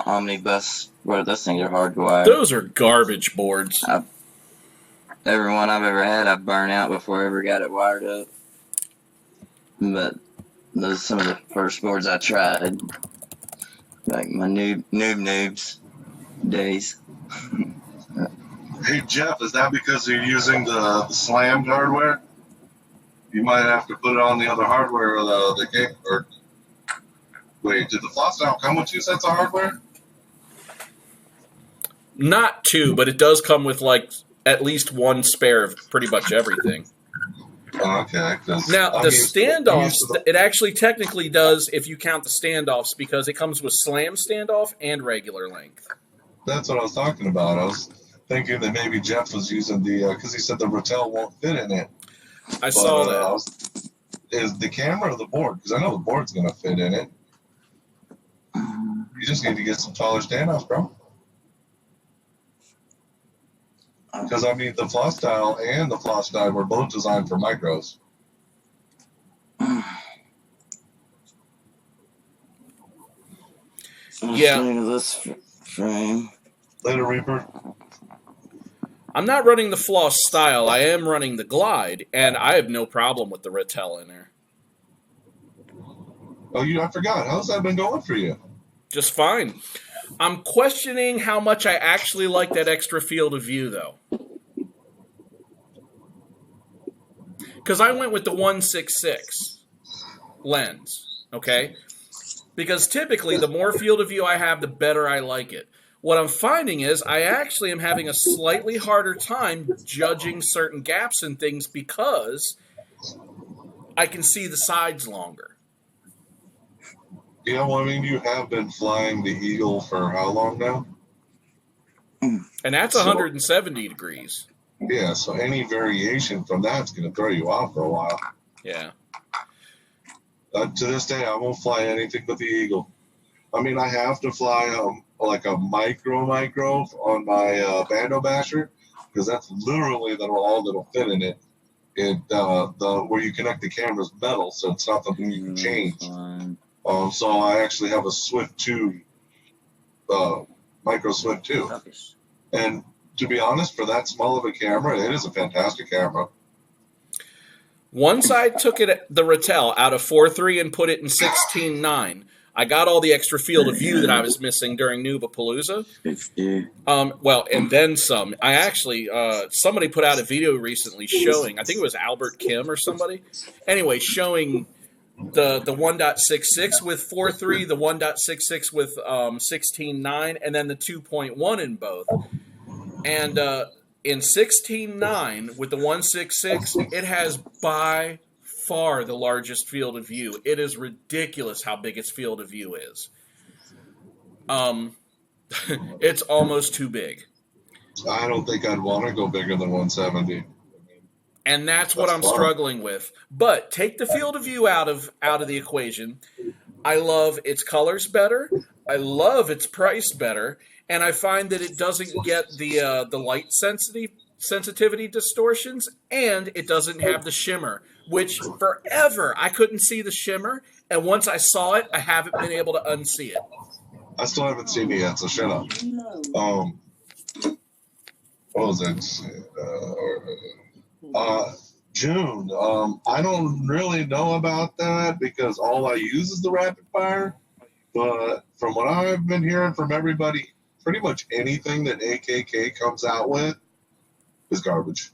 omnibus where those things are hard to wire. Those are garbage boards. Every one I've ever had, I've burned out before I ever got it wired up. But those are some of the first boards I tried, like my noobs days. Hey Jeff, is that because you're using the slammed hardware? You might have to put it on the other hardware or the game. Or wait, did the Fly Style come with 2 sets of hardware? Not 2, but it does come with like at least 1 spare of pretty much everything. Okay. Now, the standoffs, it actually technically does if you count the standoffs because it comes with slam standoff and regular length. That's what I was talking about. I was thinking that maybe Jeff was using because he said the Ratel won't fit in it. I saw that. Is the camera or the board? Because I know the board's going to fit in it. You just need to get some taller standoffs, bro. Because, I mean, the Fly Style and the Fly Style were both designed for micros. Yeah. This frame. Later, Reaper. I'm not running the Fly Style. I am running the Glide, and I have no problem with the Ratel in there. Oh, I forgot. How's that been going for you? Just fine. I'm questioning how much I actually like that extra field of view, though. Because I went with the 1.66 lens, okay? Because typically, the more field of view I have, the better I like it. What I'm finding is I actually am having a slightly harder time judging certain gaps and things because I can see the sides longer. Yeah, well, I mean, you have been flying the Eagle for how long now? And that's 170 degrees. Yeah, so any variation from that's going to throw you off for a while. Yeah. To this day, I won't fly anything but the Eagle. I mean, I have to fly like a micro on my Bando Basher because that's literally all that'll fit in it. Where you connect the camera's metal, so it's not something you can change. So I actually have a Swift 2, micro Swift 2. And to be honest, for that small of a camera, it is a fantastic camera. Once I took the Ratel out of 4.3 and put it in 16.9, I got all the extra field of view that I was missing during Noobapalooza. Well, and then some. I actually, somebody put out a video recently showing, I think it was Albert Kim or somebody, anyway, showing the 1.66 with 4.3, the 1.66 with 16.9, and then the 2.1 in both. And in 16.9 with the 1.66, it has by far the largest field of view. It is ridiculous how big its field of view is. It's almost too big. I don't think I'd want to go bigger than 170. And that's what I'm struggling with. But take the field of view out of the equation. I love its colors better. I love its price better, and I find that it doesn't get the light sensitivity distortions, and it doesn't have the shimmer, which forever I couldn't see the shimmer, and once I saw it, I haven't been able to unsee it. I still haven't seen it yet, so shut up. What was it? June. I don't really know about that because all I use is the rapid fire. But from what I've been hearing from everybody, pretty much anything that AKK comes out with is garbage.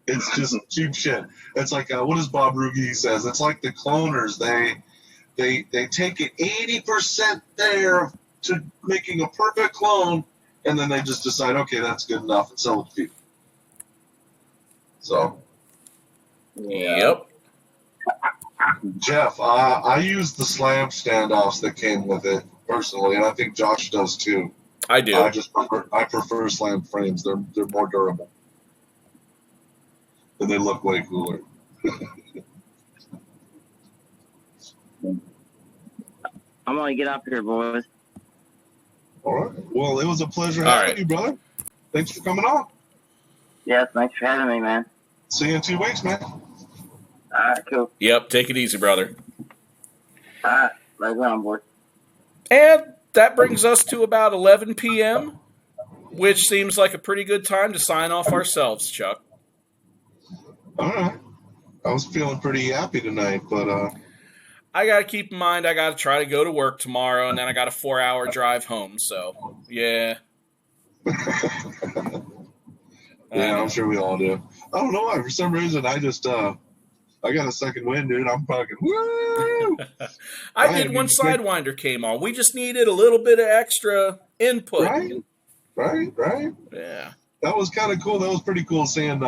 It's just cheap shit. It's like what does Bob Rugi says? It's like the cloners. They take it 80% there to making a perfect clone, and then they just decide, okay, that's good enough, and sell it to people. So, Yep. Jeff, I use the slam standoffs that came with it personally, and I think Josh does too. I do. I prefer slam frames. They're more durable, and they look way cooler. I'm gonna get up here, boys. All right. Well, it was a pleasure All having right. you, brother. Thanks for coming on. Yes, thanks for having me, man. See you in 2 weeks, man. All right, cool. Yep, take it easy, brother. All right, right on, boys. And that brings us to about 11 p.m., which seems like a pretty good time to sign off ourselves, Chuck. All right. I was feeling pretty happy tonight, but I got to keep in mind I got to try to go to work tomorrow, and then I got a 4-hour drive home, so, yeah. yeah, I'm sure we all do. I don't know why. For some reason, I just I got a second wind, dude. I'm fucking woo. I did when Sidewinder came on. We just needed a little bit of extra input. Right. Yeah. That was kind of cool. That was pretty cool seeing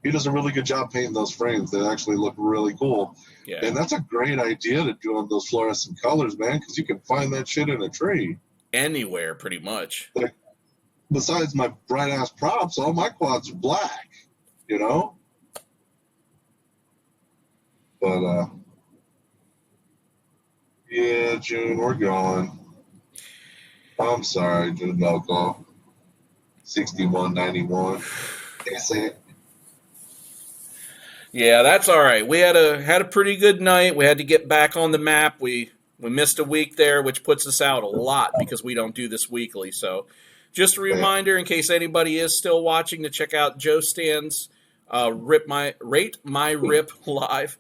he does a really good job painting those frames. They actually look really cool. Yeah. And that's a great idea to do on those fluorescent colors, man, because you can find that shit in a tree. Anywhere, pretty much. Like, besides my bright-ass props, all my quads are black, you know? But, yeah, June, we're going. I'm sorry, June Local. 6191. Can't say it. Yeah, that's all right. We had a pretty good night. We had to get back on the map. We missed a week there, which puts us out a lot because we don't do this weekly. So just a reminder in case anybody is still watching to check out Joe Stan's Rate My Rip live.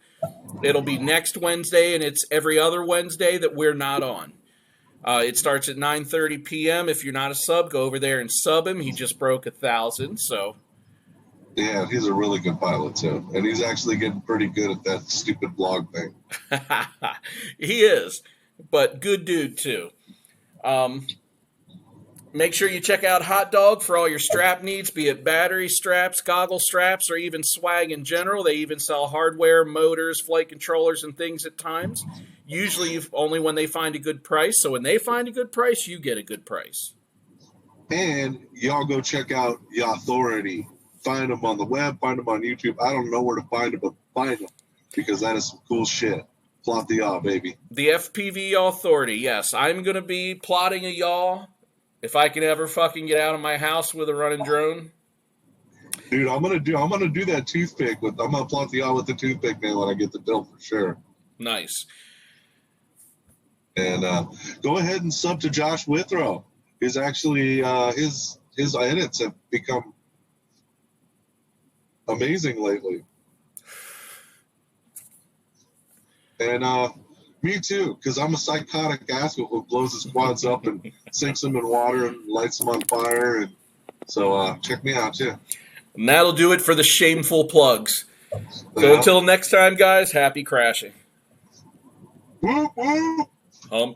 It'll be next Wednesday, and it's every other Wednesday that we're not on. It starts at 9:30 p.m. If you're not a sub, go over there and sub him. He just broke 1,000, so... Yeah, he's a really good pilot, too. And he's actually getting pretty good at that stupid blog thing. He is, but good dude, too. Make sure you check out Hot Dog for all your strap needs, be it battery straps, goggle straps, or even swag in general. They even sell hardware, motors, flight controllers, and things at times. Usually only when they find a good price. So when they find a good price, you get a good price. And y'all go check out the Authority. Find them on the web, find them on YouTube. I don't know where to find them, but find them because that is some cool shit. Plot the yaw, baby. The FPV Authority, yes. I'm going to be plotting a yaw if I can ever fucking get out of my house with a running drone. Dude, I'm gonna do that toothpick I'm gonna plot the yaw with the toothpick, man, when I get the bill for sure. Nice. And go ahead and sub to Josh Withrow. His actually his edits have become amazing lately. And me too, because I'm a psychotic asshole who blows his quads up and sinks them in water and lights them on fire. And so check me out too. And that'll do it for the shameful plugs. So until next time, guys, happy crashing. Woo, woo. Hump.